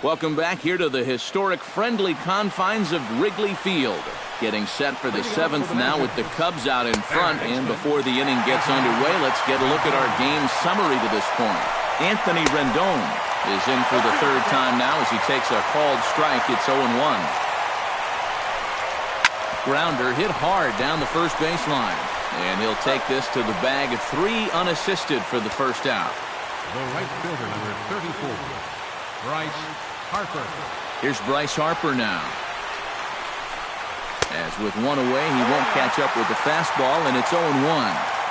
Welcome back here to the historic friendly confines of Wrigley Field. Getting set for the seventh now with the Cubs out in front. And before the inning gets underway, let's get a look at our game summary to this point. Anthony Rendon is in for the third time now as he takes a called strike. It's 0-1. Grounder hit hard down the first baseline, and he'll take this to the bag of 3 unassisted for the first out. The right fielder, number 34, Bryce Harper. Here's Bryce Harper now. As with one away, he won't catch up with the fastball, and it's 0-1.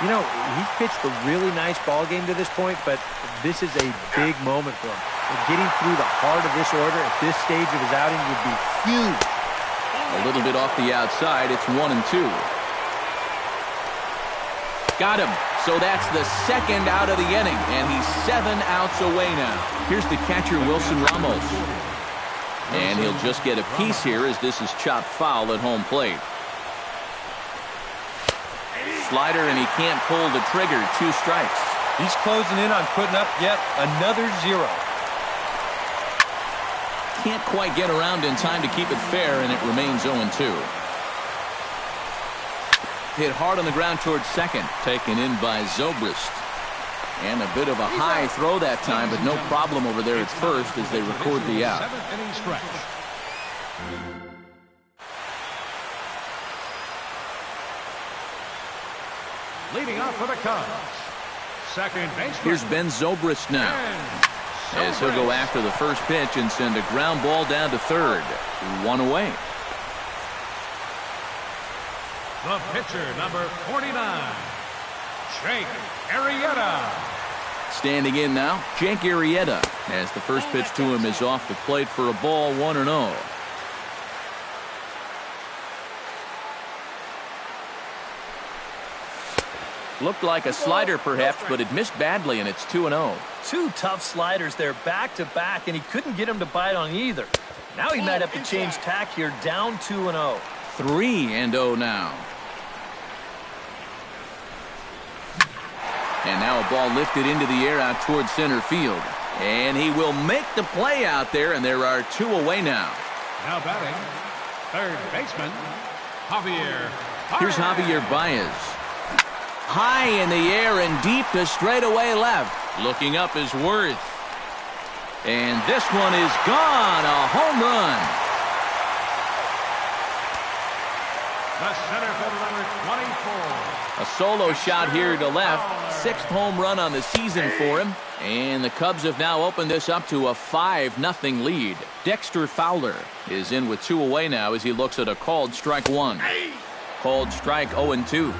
You know, he pitched a really nice ball game to this point, but this is a big moment for him. Getting through the heart of this order at this stage of his outing would be huge. A little bit off the outside. It's 1-2. Got him. So that's the second out of the inning, and he's 7 outs away now. Here's the catcher, Wilson Ramos. And he'll just get a piece here as this is chopped foul at home plate. Slider, and he can't pull the trigger. 2 strikes. He's closing in on putting up yet another 0. Can't quite get around in time to keep it fair, and it remains 0-2. Hit hard on the ground towards second. Taken in by Zobrist. And a bit of a high throw that time, but no problem over there at first as they record the out. 7th inning stretch. Leading off for the Cubs, second baseman. Here's Ben Zobrist now, as he'll go after the first pitch and send a ground ball down to third. 1 away. The pitcher, number 49, Jake Arrieta. Standing in now, Jake Arrieta, as the first pitch to him is off the plate for a ball, 1-0. Looked like a slider perhaps, but it missed badly, and it's 2-0. 2 tough sliders there back-to-back, and he couldn't get him to bite on either. Now he might have to change tack here, down 2-0. 3-0 now. And now a ball lifted into the air out towards center field. And he will make the play out there, and there are 2 away now. Now batting, third baseman, Javier Baez. Here's Javier Baez. High in the air and deep to straightaway left. Looking up is Worth. And this one is gone. A home run. The center fielder, number 24. A solo shot here to left. 6th home run on the season for him. And the Cubs have now opened this up to a 5-0 lead. Dexter Fowler is in with 2 away now as he looks at a called strike 1. Called strike 0-2.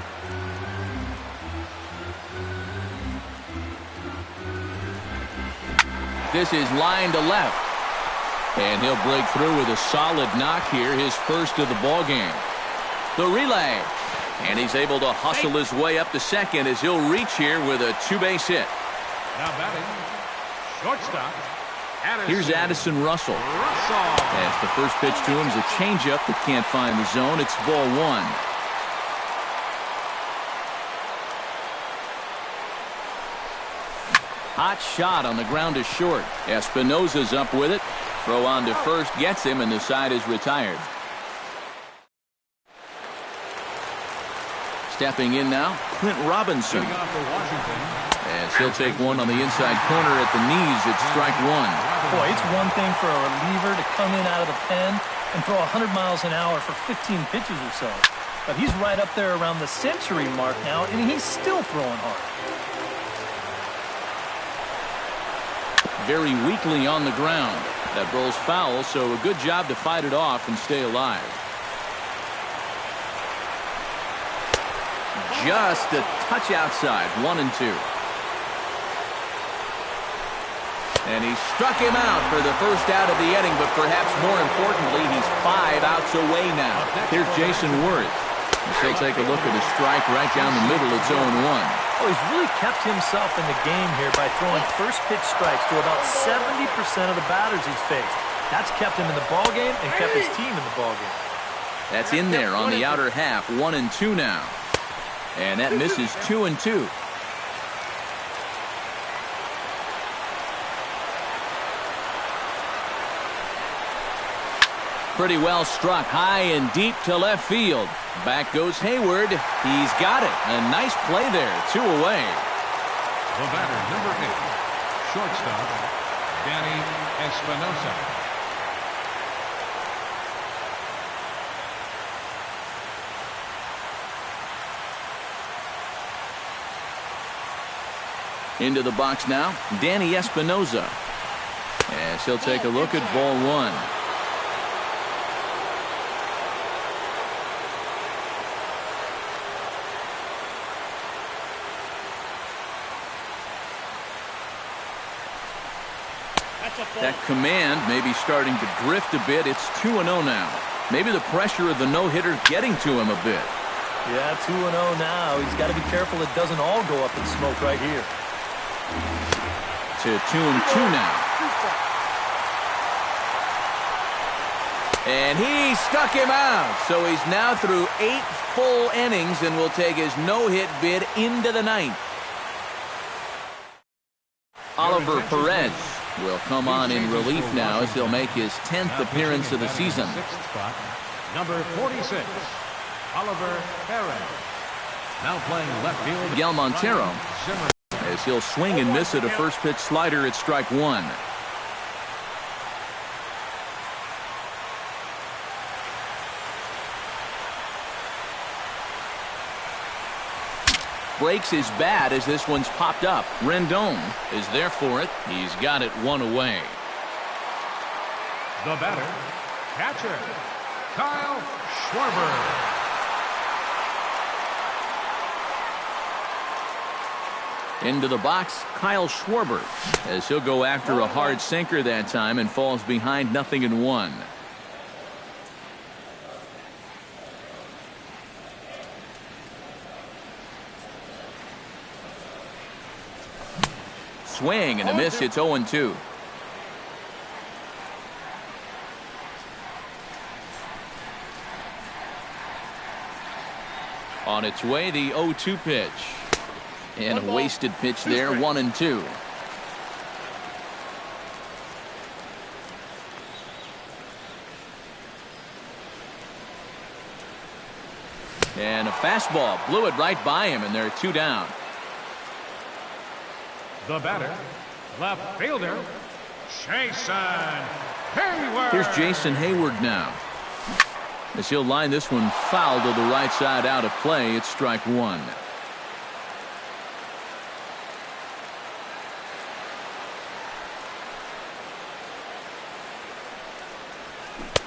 This is line to left. And he'll break through with a solid knock here, his first of the ball game. The relay. And he's able to hustle his way up to second as he'll reach here with a 2-base hit. Now batting, shortstop, Addison. Here's Addison Russell. As the first pitch to him is a changeup that can't find the zone. It's ball 1. Hot shot on the ground to short. Espinosa's up with it. Throw on to first gets him, and the side is retired. Stepping in now, Clint Robinson. As he'll take one on the inside corner at the knees. It's strike 1. Boy, it's one thing for a reliever to come in out of the pen and throw 100 miles an hour for 15 pitches or so. But he's right up there around the century mark now, and he's still throwing hard. Very weakly on the ground. That rolls foul, so a good job to fight it off and stay alive. Just a touch outside, 1-2. And he struck him out for the first out of the inning, but perhaps more importantly, he's 5 outs away now. Here's Jason Worth. He'll take a look at a strike right down the middle. It's 0-1. Oh, he's really kept himself in the game here by throwing first pitch strikes to about 70% of the batters he's faced. That's kept him in the ballgame and kept his team in the ballgame. That's in there on the outer half. 1-2 now. And that misses 2-2. Pretty well struck high and deep to left field. Back goes Hayward. He's got it. A nice play there. 2 away. The batter, number 8, shortstop, Danny Espinosa. Into the box now, Danny Espinosa. As he'll take a look at ball 1. That command may be starting to drift a bit. It's 2-0 now. Maybe the pressure of the no-hitter getting to him a bit. Yeah, 2-0 now. He's got to be careful it doesn't all go up in smoke right here. To 2-2 now. And he stuck him out. So he's now through 8 full innings and will take his no-hit bid into the ninth. Oliver Perez will come on in relief now as he'll make his 10th appearance of the season. Number 46, Oliver Perez. Now playing left field, Miguel Montero, as he'll swing and miss at a first pitch slider at strike one. Breaks his bat as this one's popped up. Rendon is there for it. He's got it one away. the batter, catcher, Kyle Schwarber. Into the box, Kyle Schwarber, as he'll go after a hard sinker that time and falls behind 0-1. Swing and a miss. It's 0-2. On its way, the 0-2 pitch. And a wasted pitch there, 1-2. And a fastball blew it right by him, and they're 2 down. The batter, left fielder, Jason Hayward. Here's Jason Hayward now, as he'll line this one foul to the right side out of play. It's strike one.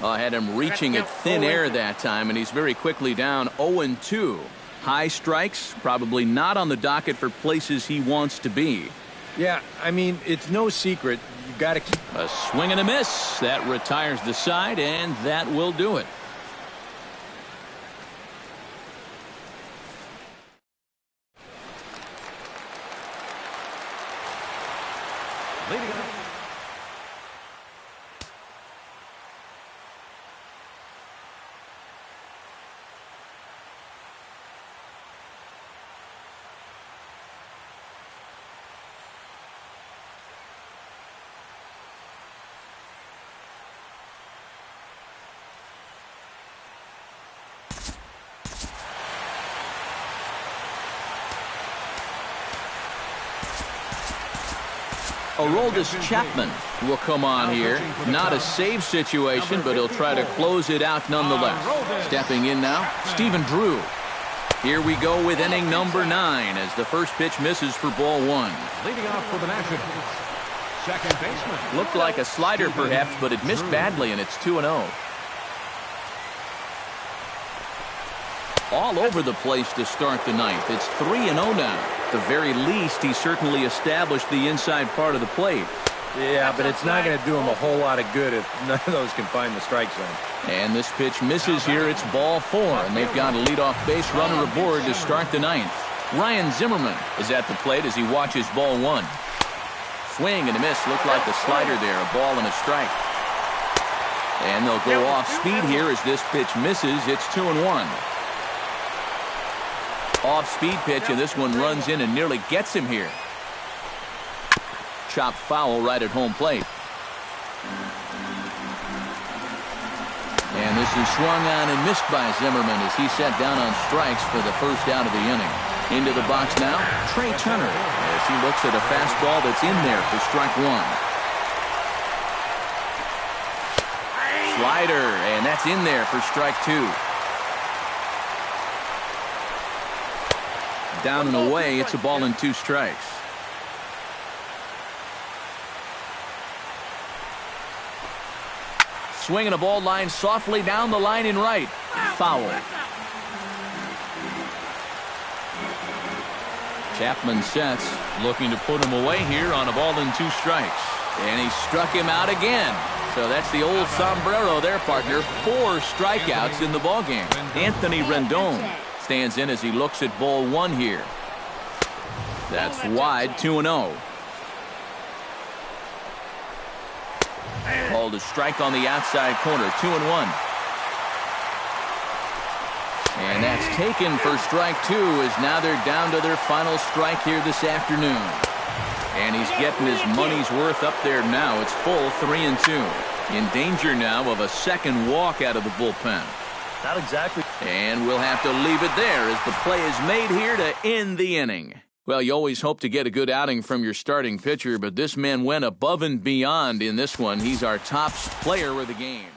I had him reaching at thin air that time, and he's very quickly down 0-2. High strikes, probably not on the docket for places he wants to be. Yeah, I mean, it's no secret. You got to keep A swing and a miss. That retires the side, and that will do it. Leading up, Aroldis Chapman will come on here. Not a save situation, but he'll try to close it out nonetheless. Stepping in now, Stephen Drew. Here we go with inning number 9 as the first pitch misses for ball 1. leading off for the Nationals, second baseman. Looked like a slider perhaps, but it missed badly, and it's 2-0. All over the place to start the ninth. It's 3-0 now. At the very least, he certainly established the inside part of the plate. Yeah, but it's not going to do him a whole lot of good if none of those can find the strike zone. And this pitch misses here. It's ball 4, and they've got a leadoff base runner aboard to start the ninth. Ryan Zimmerman is at the plate as he watches ball 1. Swing and a miss. Looked like the slider there, a ball and a strike. And they'll go off speed here as this pitch misses. It's 2-1. Off-speed pitch, and this one runs in and nearly gets him here. Chopped foul right at home plate. And this is swung on and missed by Zimmerman as he set down on strikes for the first out of the inning. Into the box now, Trey Turner, as he looks at a fastball that's in there for strike 1. Slider, and that's in there for strike 2. Down and away, it's a ball and 2 strikes. Swinging a ball line softly down the line in right. Foul. Chapman sets, looking to put him away here on a ball and 2 strikes. And he struck him out again. So that's the old sombrero there, partner. 4 strikeouts in the ballgame. Anthony Rendon stands in as he looks at ball 1 here. That's wide, 2-0. Called a strike on the outside corner, 2-1. And that's taken for strike 2, as now they're down to their final strike here this afternoon. And he's getting his money's worth up there now. It's full, 3-2. In danger now of a second walk out of the bullpen. Not exactly. And we'll have to leave it there as the play is made here to end the inning. Well, you always hope to get a good outing from your starting pitcher, but this man went above and beyond in this one. He's our top player of the game.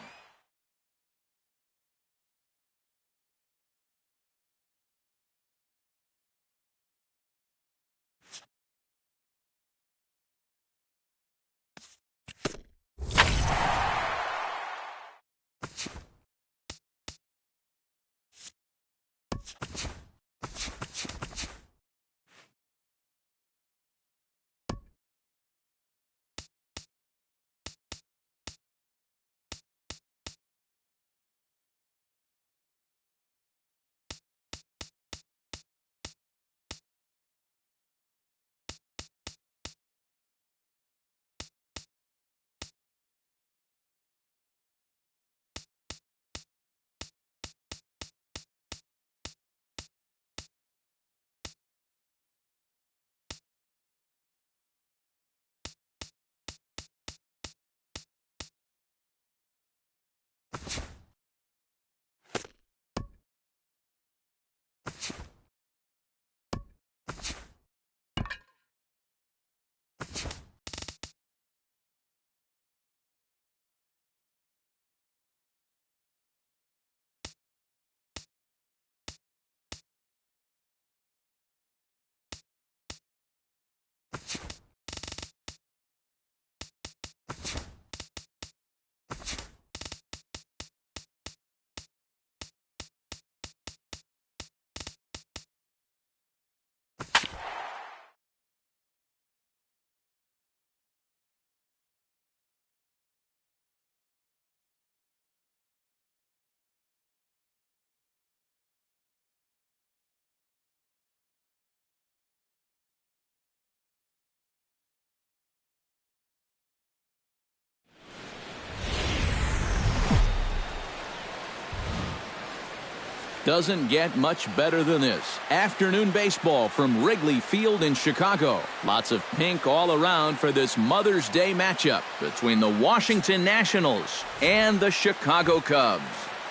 Doesn't get much better than this. Afternoon baseball from Wrigley Field in Chicago. Lots of pink all around for this Mother's Day matchup between the Washington Nationals and the Chicago Cubs.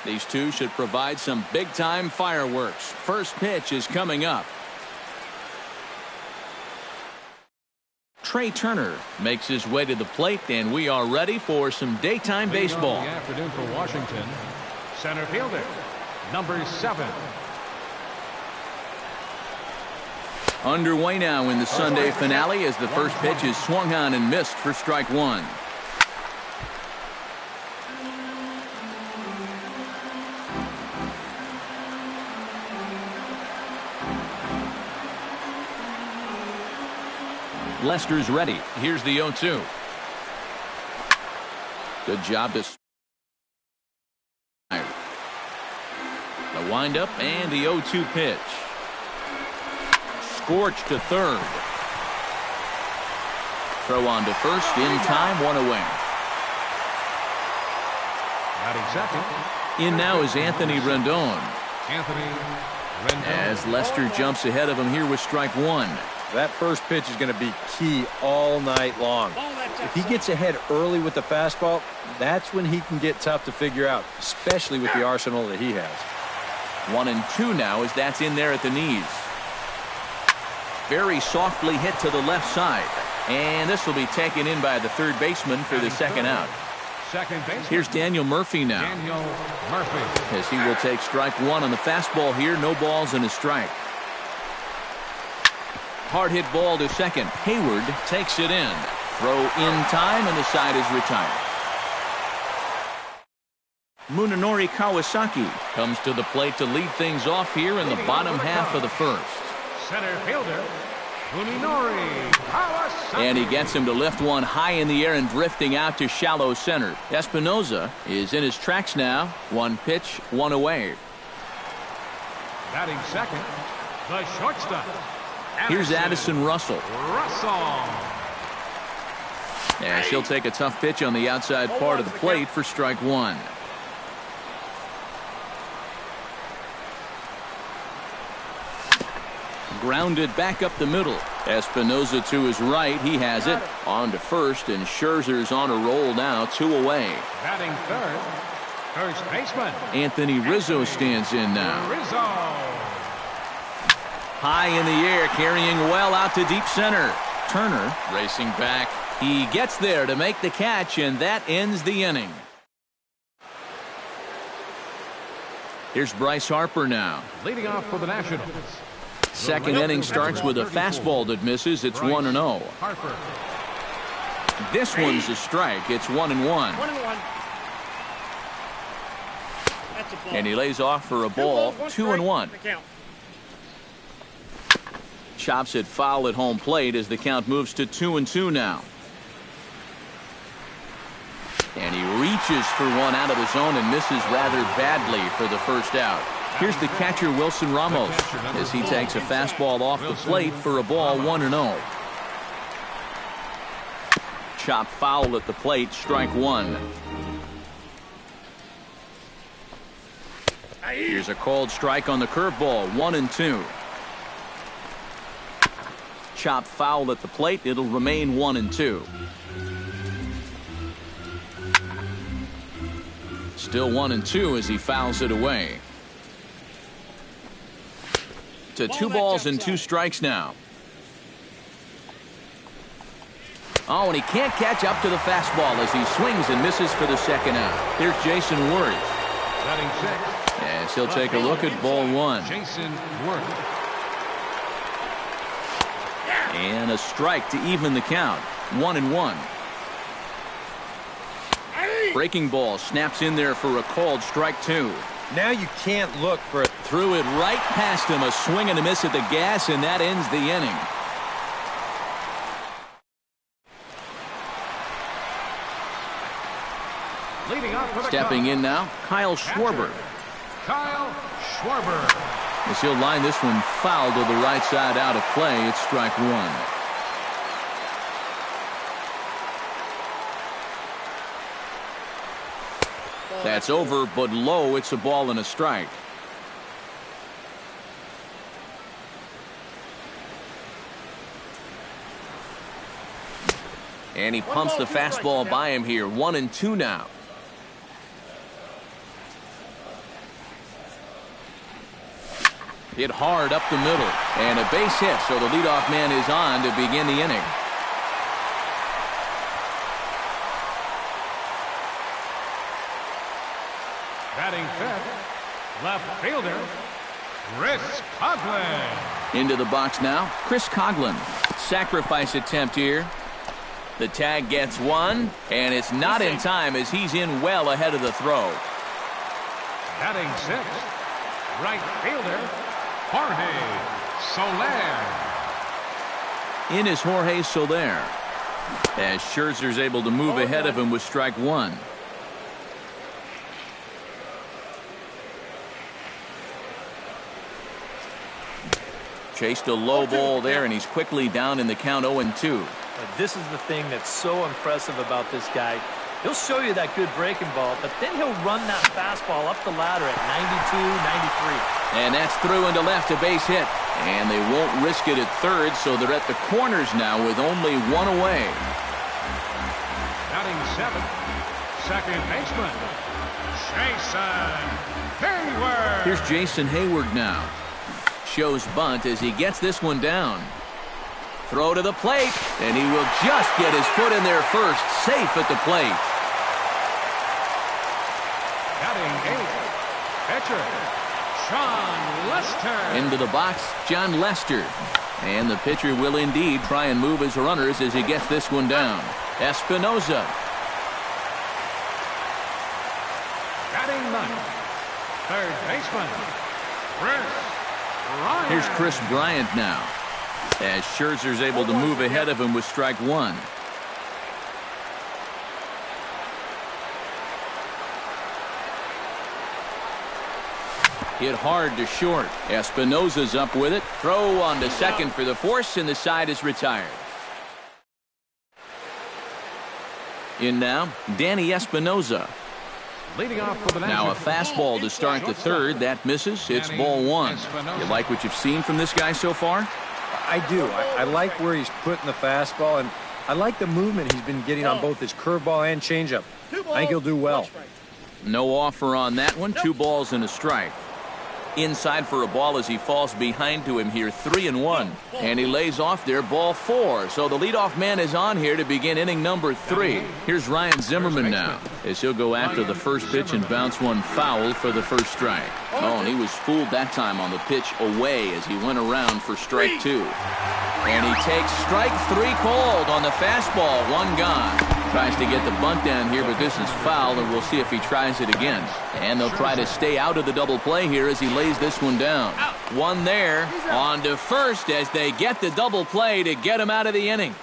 These two should provide some big-time fireworks. First pitch is coming up. Trey Turner makes his way to the plate, and we are ready for some daytime baseball. The afternoon for Washington, center fielder, number 7. Underway now in the Sunday finale as the first pitch is swung on and missed for strike 1. Lester's ready. Here's the 0-2. Good job to the windup and the 0-2 pitch. Scorched to third. Throw on to first in time, 1 away. Batting second. In now is Anthony Rendon. As Lester jumps ahead of him here with strike 1. That first pitch is going to be key all night long. If he gets ahead early with the fastball, that's when he can get tough to figure out, especially with the arsenal that he has. 1-2 now as that's in there at the knees. Very softly hit to the left side. And this will be taken in by the third baseman for the second out. Second base. Here's Daniel Murphy now. Daniel Murphy. As he will take strike 1 on the fastball here. No balls and a strike. Hard hit ball to second. Hayward takes it in. Throw in time and the side is retired. Munenori Kawasaki comes to the plate to lead things off here in the bottom half of the first. Center fielder, Funinori Kawasaki. And he gets him to lift one high in the air and drifting out to shallow center. Espinoza is in his tracks now. One pitch, one away. Batting second, the shortstop. Here's Addison Russell. As he'll take a tough pitch on the outside part of the plate for strike one. Grounded back up the middle. Espinoza to his right. He has it. On to first, and Scherzer's on a roll now. 2 away. Batting third, first baseman Anthony Rizzo stands in now. Rizzo. High in the air, carrying well out to deep center. Turner racing back. He gets there to make the catch, and that ends the inning. Here's Bryce Harper now. Leading off for the Nationals. Second inning starts with a fastball that misses. It's 1-0. Harper. This one's a strike. It's 1-1. 1-1. That's a ball. And he lays off for a ball. 2-1. The count. Chops it foul at home plate as the count moves to 2-2 now. And he reaches for one out of the zone and misses rather badly for the first out. Here's the catcher, Wilson Ramos, as he takes a fastball off the plate for a ball. 1-0. Chop foul at the plate, strike one. Here's a called strike on the curveball. 1-2. Chop foul at the plate. It'll remain 1-2. Still 1-2 as he fouls it away. To 2 balls and 2 strikes now. Oh, and he can't catch up to the fastball as he swings and misses for the second out. Here's Jason Worth. Batting sixth. As he'll take a look at ball one. Jason Worth. And a strike to even the count. 1-1. Breaking ball snaps in there for a called strike two. Now you can't look for it. Threw it right past him. A swing and a miss at the gas, and that ends the inning. Leading off for the Stepping Cubs, in now, Kyle Schwarber. Kyle Schwarber. As he'll line this one foul to the right side out of play. It's strike one. That's over, but low. It's a ball and a strike. And he pumps the fastball by him here. 1-2 now. Hit hard up the middle. And a base hit, so the leadoff man is on to begin the inning. Batting fifth, left fielder, Chris Coghlan. Into the box now, Chris Coghlan. Sacrifice attempt here. The tag gets one, and it's not in time as he's in well ahead of the throw. Batting sixth, right fielder, Jorge Soler. In is Jorge Soler. As Scherzer's able to move ahead of him with strike one. Chased a low ball there, and he's quickly down in the count 0-2. This is the thing that's so impressive about this guy. He'll show you that good breaking ball, but then he'll run that fastball up the ladder at 92, 93. And that's through into left, a base hit. And they won't risk it at third, so they're at the corners now with only one away. Batting seventh, second baseman, Jason Hayward. Here's Jason Hayward now. Shows bunt as he gets this one down. Throw to the plate, and he will just get his foot in there first, safe at the plate. Batting eighth, pitcher, Sean Lester. Into the box, John Lester. And the pitcher will indeed try and move his runners as he gets this one down. Espinoza. Batting ninth, third baseman, Chris Bryant. Here's Chris Bryant now. as Scherzer's able to move ahead of him with strike one. Hit hard to short. Espinosa's up with it. Throw on to second for the force, and the side is retired. In now, Danny Espinosa. Leading off for the Now a fastball to start the third. That misses. It's ball one. You like what you've seen from this guy so far? I do. I like where he's putting the fastball, and I like the movement he's been getting on both his curveball and changeup. I think he'll do well. No offer on that one. 2 balls and a strike. Inside for a ball as he falls behind to him here, 3-1. And he lays off there, ball 4. So the leadoff man is on here to begin inning number 3. Here's Ryan Zimmerman now, as he'll go after the first pitch and bounce one foul for the first strike. Oh, and he was fooled that time on the pitch away as he went around for strike 2. And he takes strike 3 called on the fastball, 1 gone. Tries to get the bunt down here, but this is foul, and we'll see if he tries it again. And they'll try to stay out of the double play here as he lays this one down. 1 there, on to first as they get the double play to get him out of the inning.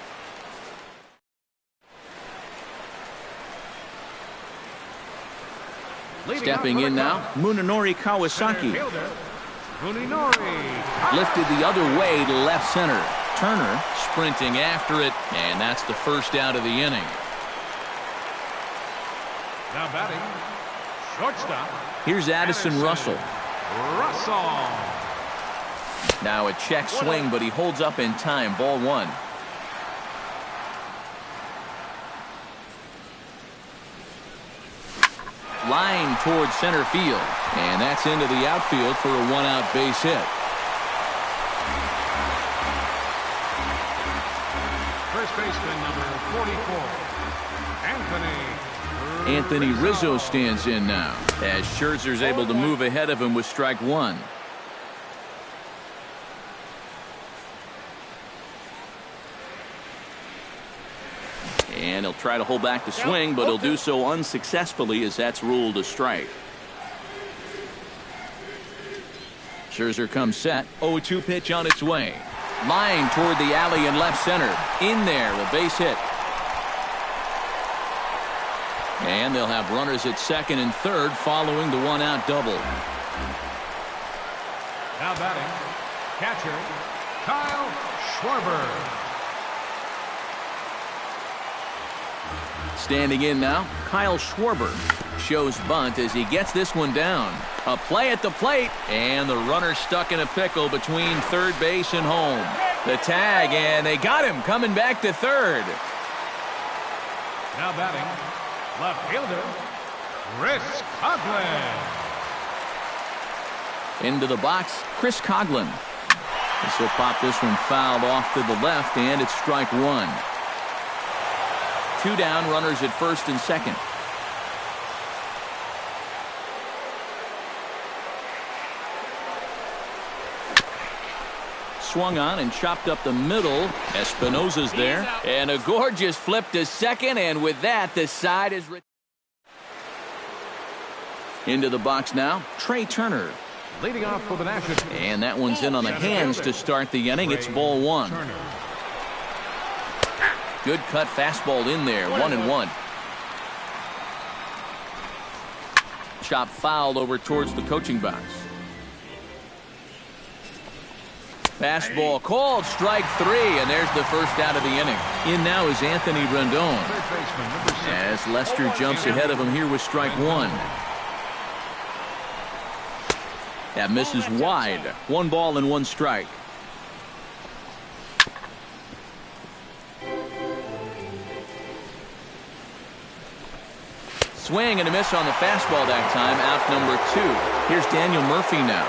Stepping in now, Munenori Kawasaki. Lifted the other way to left center. Turner sprinting after it, and that's the first out of the inning. Now batting, shortstop. Here's Addison Russell. Now a check swing, but he holds up in time. Ball 1. Line towards center field, and that's into the outfield for a 1-out base hit. First baseman number 44, Anthony Rizzo stands in now, as Scherzer's able to move ahead of him with strike 1. And he'll try to hold back the swing, but he'll do so unsuccessfully as that's ruled a strike. Scherzer comes set. 0-2 pitch on its way. Line toward the alley in left center. In there, a base hit. And they'll have runners at second and third following the 1-out double. Now batting, catcher, Kyle Schwarber. Standing in now, Kyle Schwarber shows bunt as he gets this one down. A play at the plate, and the runner stuck in a pickle between third base and home. The tag, and they got him coming back to third. Now batting, left fielder, Chris Coghlan. Into the box, Chris Coghlan. This will pop this one fouled off to the left, and it's strike 1. 2 down, runners at first and second. Swung on and chopped up the middle. Espinosa's there. And a gorgeous flip to second, and with that, the side is... Into the box now, Trey Turner. Leading off for the Nationals. And that one's in on the hands to start the inning. It's ball 1. Good cut fastball in there, 1-1. Chop fouled over towards the coaching box. Fastball called, strike 3, and there's the first out of the inning. In now is Anthony Rendon, as Lester jumps ahead of him here with strike 1. That misses wide. 1 ball and 1 strike. Swing and a miss on the fastball that time. Out number 2. Here's Daniel Murphy now.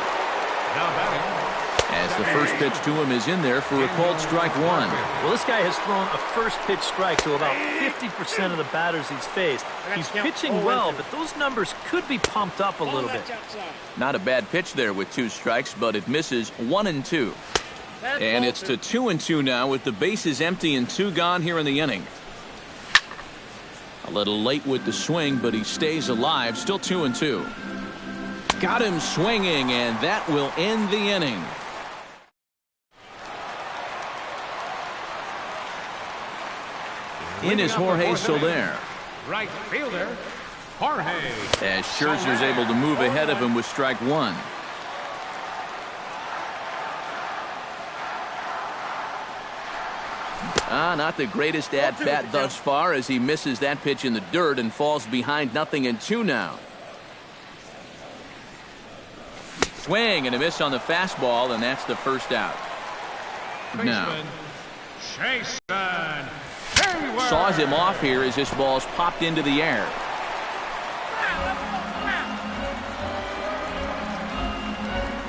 As the first pitch to him is in there for a called strike 1. Well, this guy has thrown a first pitch strike to about 50% of the batters he's faced. He's pitching well, but those numbers could be pumped up a little bit. Not a bad pitch there with 2 strikes, but it misses 1-2. And it's to 2-2 now with the bases empty and 2 gone here in the inning. A little late with the swing, but he stays alive. Still 2-2. Got him swinging, and that will end the inning. In is Jorge Soler. Right fielder, Jorge. As Scherzer's able to move ahead of him with strike one. Not the greatest at-bat thus far as he misses that pitch in the dirt and falls behind 0-2 now. Swing and a miss on the fastball, and that's the first out. Now, Jason saws him off here as this ball's popped into the air.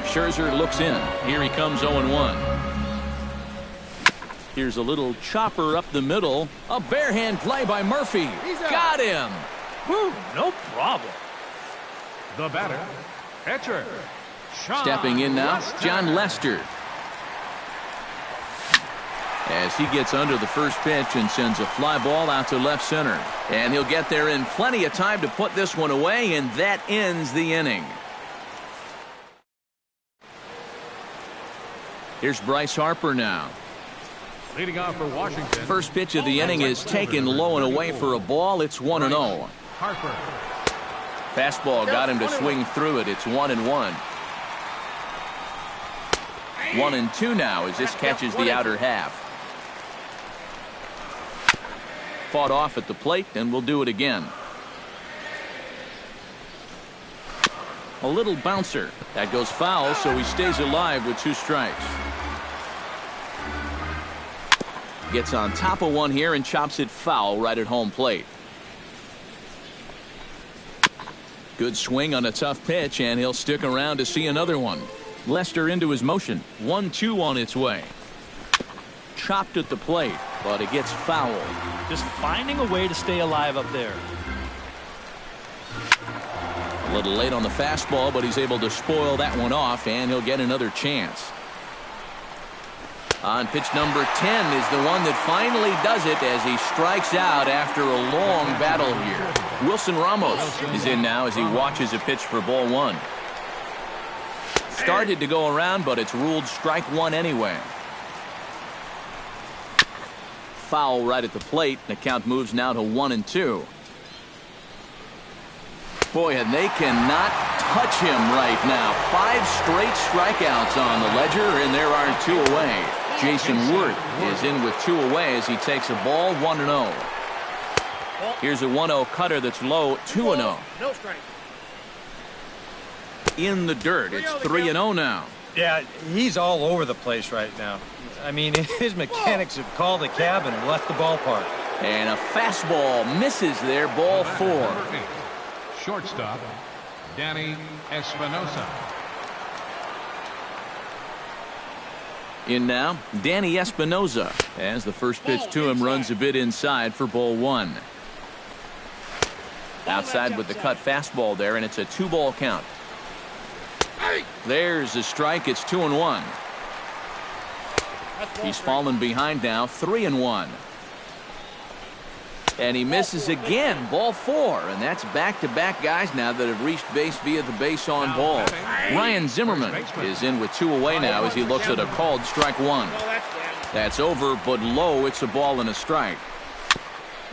Scherzer looks in. Here he comes 0-1. Here's a little chopper up the middle. A barehand play by Murphy. Got him. Whew, no problem. The batter, pitcher. Stepping in now, John Lester. As he gets under the first pitch and sends a fly ball out to left center. And he'll get there in plenty of time to put this one away, and that ends the inning. Here's Bryce Harper now. Leading off for Washington. First pitch of the inning is taken low and away for a ball. It's 1-0. Harper. Fastball got him to swing through it. It's 1-1. 1-2 now as this catches the outer half. Fought off at the plate, and we'll do it again. A little bouncer. That goes foul, so he stays alive with 2 strikes. Gets on top of one here and chops it foul right at home plate. Good swing on a tough pitch, and he'll stick around to see another one. Lester into his motion. 1-2 on its way. Chopped at the plate, but it gets foul. Just finding a way to stay alive up there. A little late on the fastball, but he's able to spoil that one off, and he'll get another chance. On pitch number 10 is the one that finally does it as he strikes out after a long battle here. Wilson Ramos is in now as he watches a pitch for ball 1. Started to go around, but it's ruled strike 1 anyway. Foul right at the plate. The count moves now to 1-2. Boy, and they cannot touch him right now. 5 straight strikeouts on the ledger, and there are 2 away. Jason Worth is in with 2 away as he takes a ball. 1-0. Here's a 1-0 cutter that's low. 2-0. No strike. In the dirt. It's 3-0 now. Yeah, he's all over the place right now. I mean, his mechanics have called a cab and left the ballpark. And a fastball misses there. Ball 4. Shortstop, Danny Espinosa. In now, Danny Espinosa, as the first pitch to him runs a bit inside for ball 1. Outside with the cut fastball there, and it's a 2-ball count. There's a strike. It's 2-1. He's fallen behind now. 3-1. And he misses again. Ball 4. And that's back-to-back guys now that have reached base via the base on ball. Ryan Zimmerman is in with 2 away now as he looks at a called strike 1. That's over, but low. It's a ball and a strike.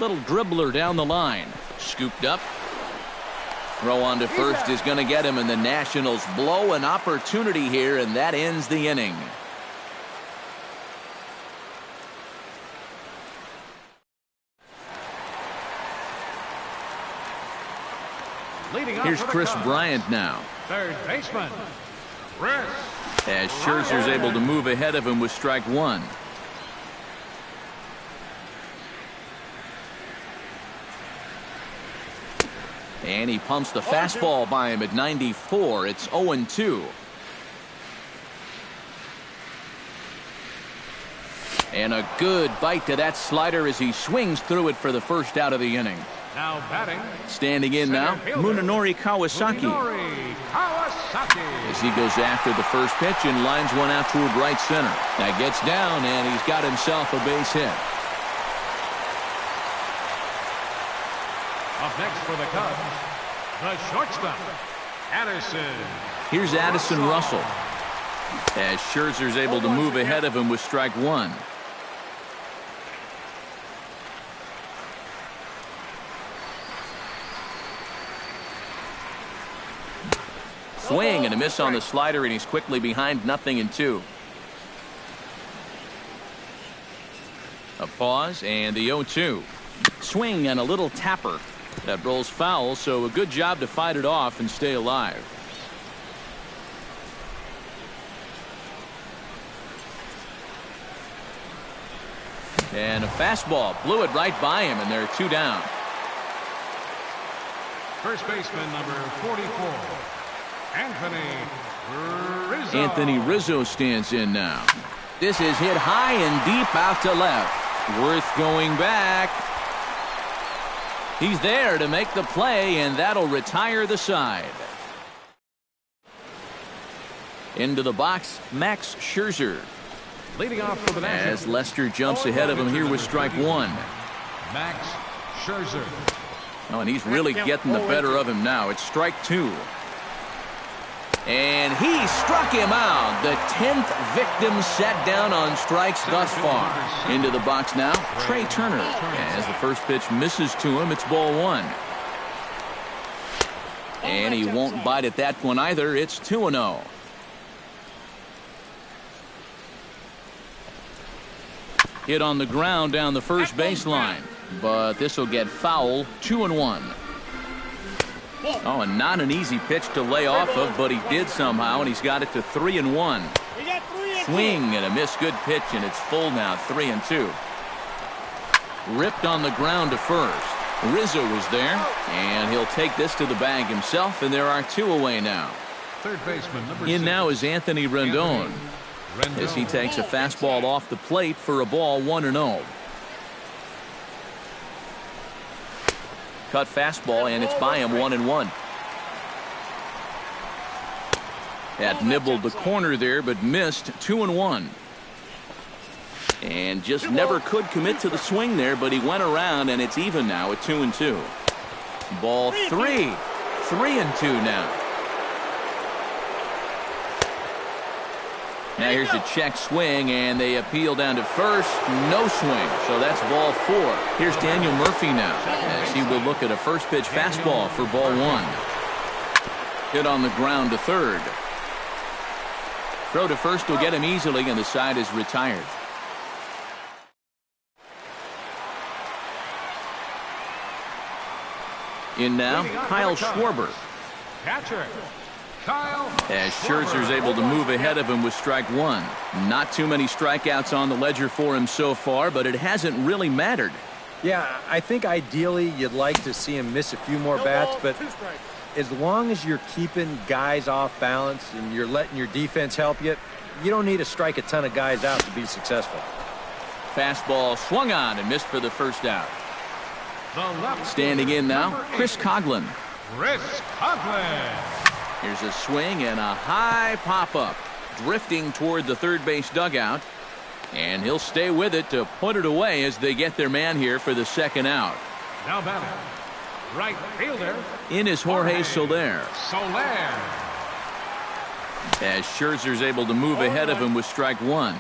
Little dribbler down the line. Scooped up. Throw on to first is going to get him, and the Nationals blow an opportunity here, and that ends the inning. Here's Chris Bryant now. Third baseman, Chris. As Scherzer's able to move ahead of him with strike 1. And he pumps the fastball by him at 94. It's 0-2. And a good bite to that slider as he swings through it for the first out of the inning. Now batting. Standing in now, Munenori Kawasaki. As he goes after the first pitch and lines one out toward right center. That gets down, and he's got himself a base hit. Up next for the Cubs, the shortstop, Addison. Here's Addison Russell. As Scherzer's able to move ahead of him with strike 1. Swing and a miss on the slider, and he's quickly behind 0-2. A pause and the 0-2. Swing and a little tapper. That rolls foul, so a good job to fight it off and stay alive. And a fastball blew it right by him, and they're 2 down. First baseman number 44, Anthony Rizzo. Anthony Rizzo stands in now. This is hit high and deep out to left. Worth going back. He's there to make the play, and that'll retire the side. Into the box, Max Scherzer. Leading off for the Nationals, As Lester jumps ahead of him here with strike 1. Max Scherzer. Oh, and he's really getting the better of him now. It's strike 2. And he struck him out. The 10th victim set down on strikes thus far. Into the box now, Trey Turner. As the first pitch misses to him, it's ball 1. And he won't bite at that one either. It's 2-0. Hit on the ground down the first baseline. But this will get foul. 2-1. Oh, and not an easy pitch to lay off of, but he did somehow, and he's got it to 3-1. Swing and a miss. Good pitch, and it's full now. 3-2. Ripped on the ground to first. Rizzo was there, and he'll take this to the bag himself, and there are 2 away now. Third baseman number In 6, now is Anthony Rendon, as he takes a fastball off the plate for a ball. 1-0. Cut fastball, and it's by him. 1-1. That nibbled the corner there, but missed. 2-1. And just never could commit to the swing there, but he went around, and it's even now at 2-2. Ball 3. 3-2 now. Now here's a check swing, and they appeal down to first. No swing, so that's ball 4. Here's Daniel Murphy now, as he will look at a first pitch fastball for ball 1. Hit on the ground to third. Throw to first will get him easily, and the side is retired. In now, Kyle Schwarber. catcher, Kyle As Scherzer's able to move ahead of him with strike 1. Not too many strikeouts on the ledger for him so far, but it hasn't really mattered. Yeah, I think ideally you'd like to see him miss a few more bats, but as long as you're keeping guys off balance and you're letting your defense help you, you don't need to strike a ton of guys out to be successful. Fastball swung on and missed for the first out. the left. Standing in now, Number 8, Chris Coghlan. Chris Coghlan. Here's a swing and a high pop-up, drifting toward the third base dugout. And he'll stay with it to put it away as they get their man here for the second out. Now batting, right fielder, In is Jorge Soler. Soler. As Scherzer's able to move ahead of him with strike 1.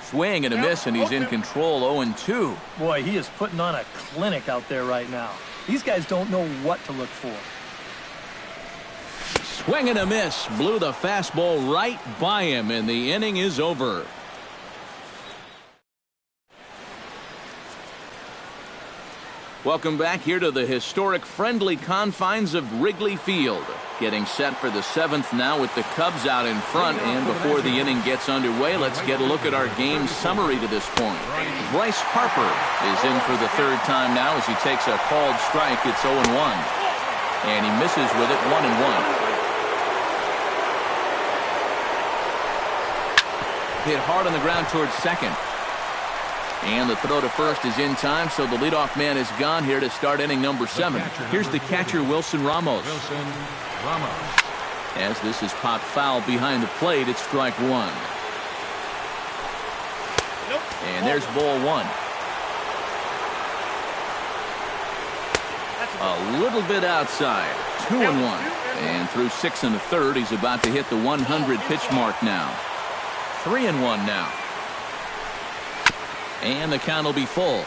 Swing and a miss, and he's in control. 0-2. Boy, he is putting on a clinic out there right now. These guys don't know what to look for. Swing and a miss. Blew the fastball right by him, and the inning is over. Welcome back here to the historic friendly confines of Wrigley Field. Getting set for the 7th now with the Cubs out in front, and before the inning gets underway, let's get a look at our game summary to this point. Bryce Harper is in for the 3rd time now as he takes a called strike. It's 0-1. And he misses with it. 1-1. Hit hard on the ground towards second. And the throw to first is in time, so the leadoff man is gone here to start inning number 7. Here's the catcher, Wilson Ramos. Wilson Ramos. As this is popped foul behind the plate, it's strike 1. And there's ball 1. A little bit outside. 2-1. And through 6 1/3, he's about to hit the 100 pitch mark now. 3-1 now. And the count will be full.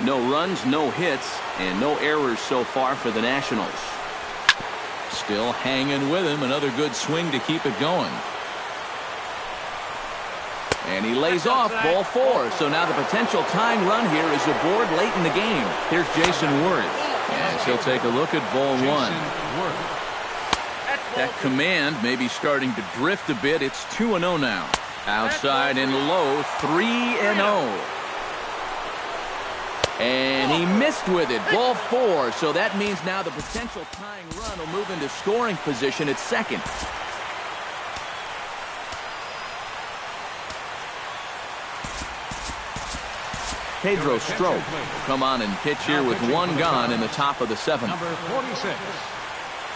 No runs, no hits, and no errors so far for the Nationals. Still hanging with him. Another good swing to keep it going. And he lays off ball 4. So now the potential tying run here is aboard late in the game. Here's Jason Worth. As he'll take a look at ball 1. That command may be starting to drift a bit. It's 2-0 now. Outside and low, 3-0. And he missed with it. Ball 4. So that means now the potential tying run will move into scoring position at second. Pedro Strop will come on and pitch here with 1 gone in the top of the 7th. Number 46.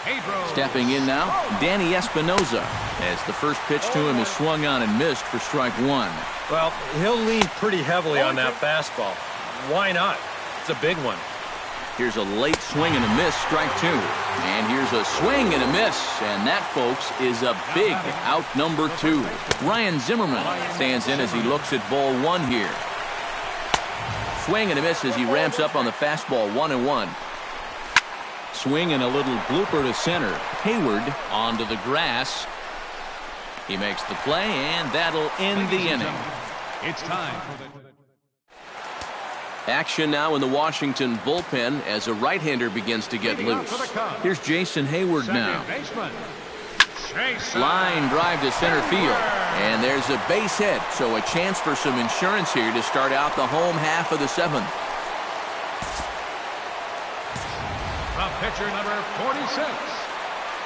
Pedro. Stepping in now, Danny Espinosa, as the first pitch to him is swung on and missed for strike 1. Well, he'll lean pretty heavily on that fastball. Why not? It's a big one. Here's a late swing and a miss, strike 2. And here's a swing and a miss, and that, folks, is a big out number 2. Ryan Zimmerman stands in as he looks at ball 1 here. Swing and a miss as he ramps up on the fastball, 1-1. Swing and a little blooper to center. Hayward onto the grass. He makes the play, and that'll end the inning. It's time for the... Action now in the Washington bullpen as a right-hander begins to get loose. Here's Jason Hayward now. Line drive to center field. And there's a base hit, so a chance for some insurance here to start out the home half of the 7th. From pitcher number 46,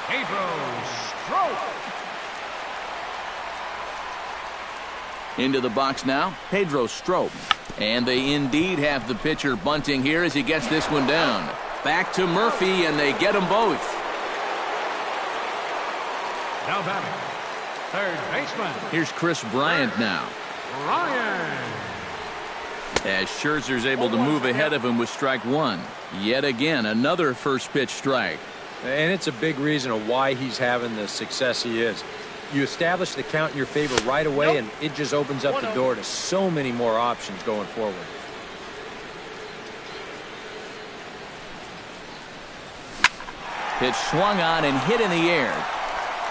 Pedro Strop. Into the box now, Pedro Strop. And they indeed have the pitcher bunting here as he gets this one down. Back to Murphy, and they get them both. Now batting, third baseman. Here's Chris Bryant now. Ryan. As Scherzer's able to move ahead of him with strike 1. Yet again, another first pitch strike. And it's a big reason of why he's having the success he is. You establish the count in your favor right away, and it just opens up the door to so many more options going forward. Pitch swung on and hit in the air.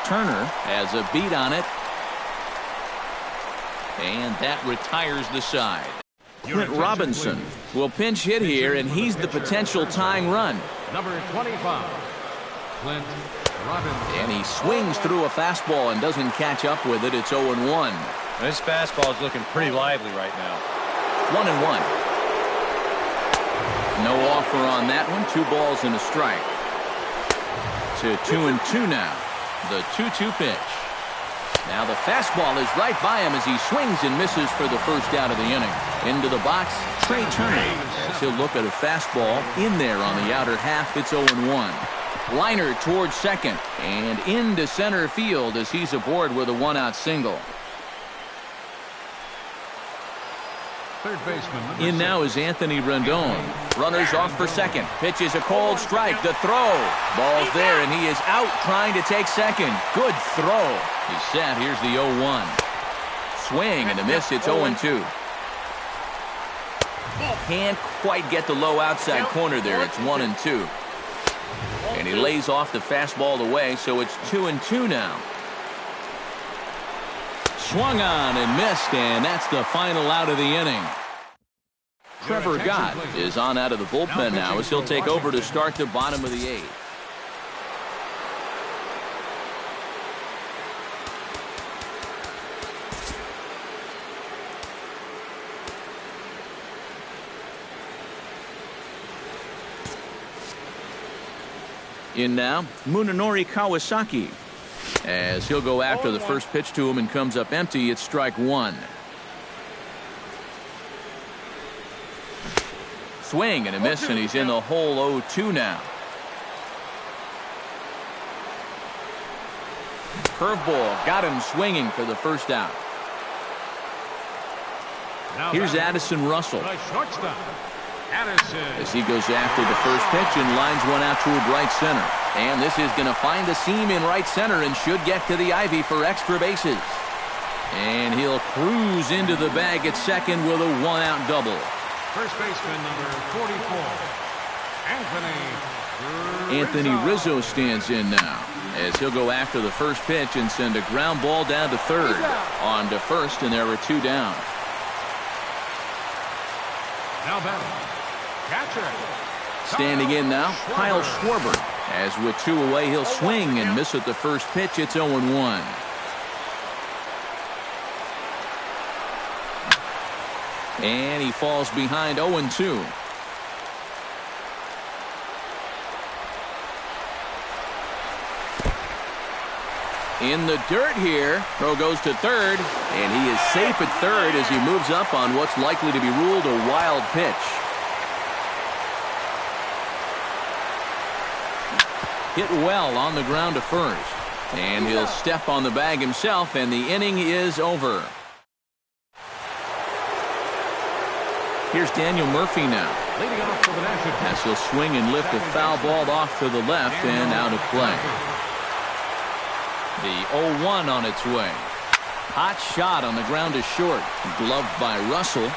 Turner has a beat on it. And that retires the side. Clint Robinson will pinch hit here, and he's the potential tying run. Number 25, Clint Robinson. And he swings through a fastball and doesn't catch up with it. It's 0-1. This fastball is looking pretty lively right now. 1-1. No offer on that one. 2 balls and a strike. To 2-2 now. The 2-2 pitch. Now the fastball is right by him as he swings and misses for the first out of the inning. Into the box, Trey Turner. As he'll look at a fastball in there on the outer half. It's 0-1. Liner towards second and into center field as he's aboard with a 1-out single. Third baseman. In now is Anthony Rendon. Runners off for second. Pitches a cold strike. The throw. Ball's there, and he is out trying to take second. Good throw. He's set. Here's the 0-1. Swing and a miss. It's 0-2. Can't quite get the low outside corner there. It's 1-2. And he lays off the fastball away, so it's 2-2 now. Swung on and missed, and that's the final out of the inning. Trevor Gott is on out of the bullpen now as he'll take over to start the bottom of the 8th. In now, Munenori Kawasaki. As he'll go after the first pitch to him and comes up empty, it's strike 1. Swing and a miss, and he's in the hole 0-2 now. Curveball got him swinging for the first out. Here's Addison Russell. The shortstop, Addison. As he goes after the first pitch and lines one out toward right center. And this is going to find the seam in right center and should get to the ivy for extra bases. And he'll cruise into the bag at second with a 1-out double. First baseman, number 44, Anthony Rizzo stands in now, as he'll go after the first pitch and send a ground ball down to third. On to first, and there are 2 down. Now batting, catcher. Standing in now, Kyle Schwarber. As with 2 away, he'll swing and miss at the first pitch. It's 0-1. And he falls behind 0-2. In the dirt here. Throw goes to third, and he is safe at third as he moves up on what's likely to be ruled a wild pitch. Hit well on the ground to first. And he'll step on the bag himself, and the inning is over. Here's Daniel Murphy now. Leading off for the National. As he'll swing and lift a foul ball off to the left and out of play. The 0-1 on its way. Hot shot on the ground to short. Gloved by Russell.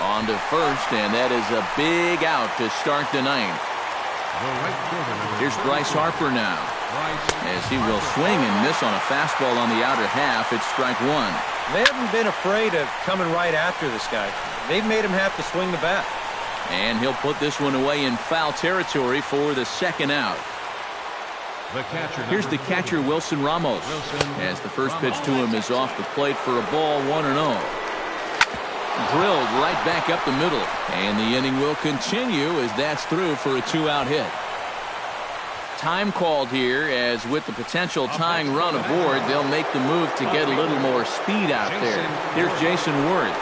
On to first, and that is a big out to start the ninth. Here's Bryce Harper now, as he will swing and miss on a fastball on the outer half. It's strike 1. They haven't been afraid of coming right after this guy. They've made him have to swing the bat. And he'll put this one away in foul territory for the second out. Here's the catcher, Wilson Ramos, as the first pitch to him is off the plate for a ball, 1-0. Drilled right back up the middle, and the inning will continue as that's through for a 2-out hit. Time called here, as with the potential tying run aboard, they'll make the move to get a little more speed out there. Here's Jason Worth,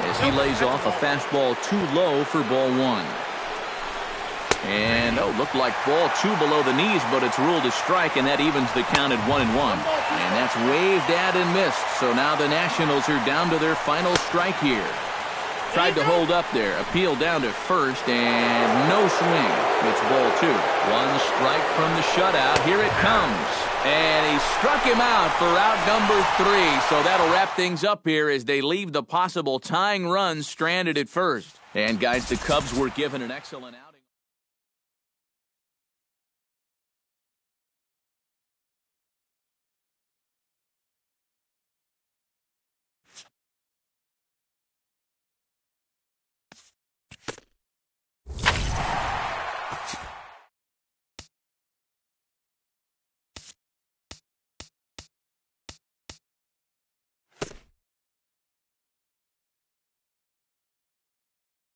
as he lays off a fastball too low for ball 1. And, looked like ball 2 below the knees, but it's ruled a strike, and that evens the count at 1-1. And that's waved at and missed, so now the Nationals are down to their final strike here. Tried to hold up there, appeal down to first, and no swing. It's ball 2. 1 strike from the shutout. Here it comes. And he struck him out for out number 3, so that'll wrap things up here as they leave the possible tying run stranded at first. And, guys, the Cubs were given an excellent out.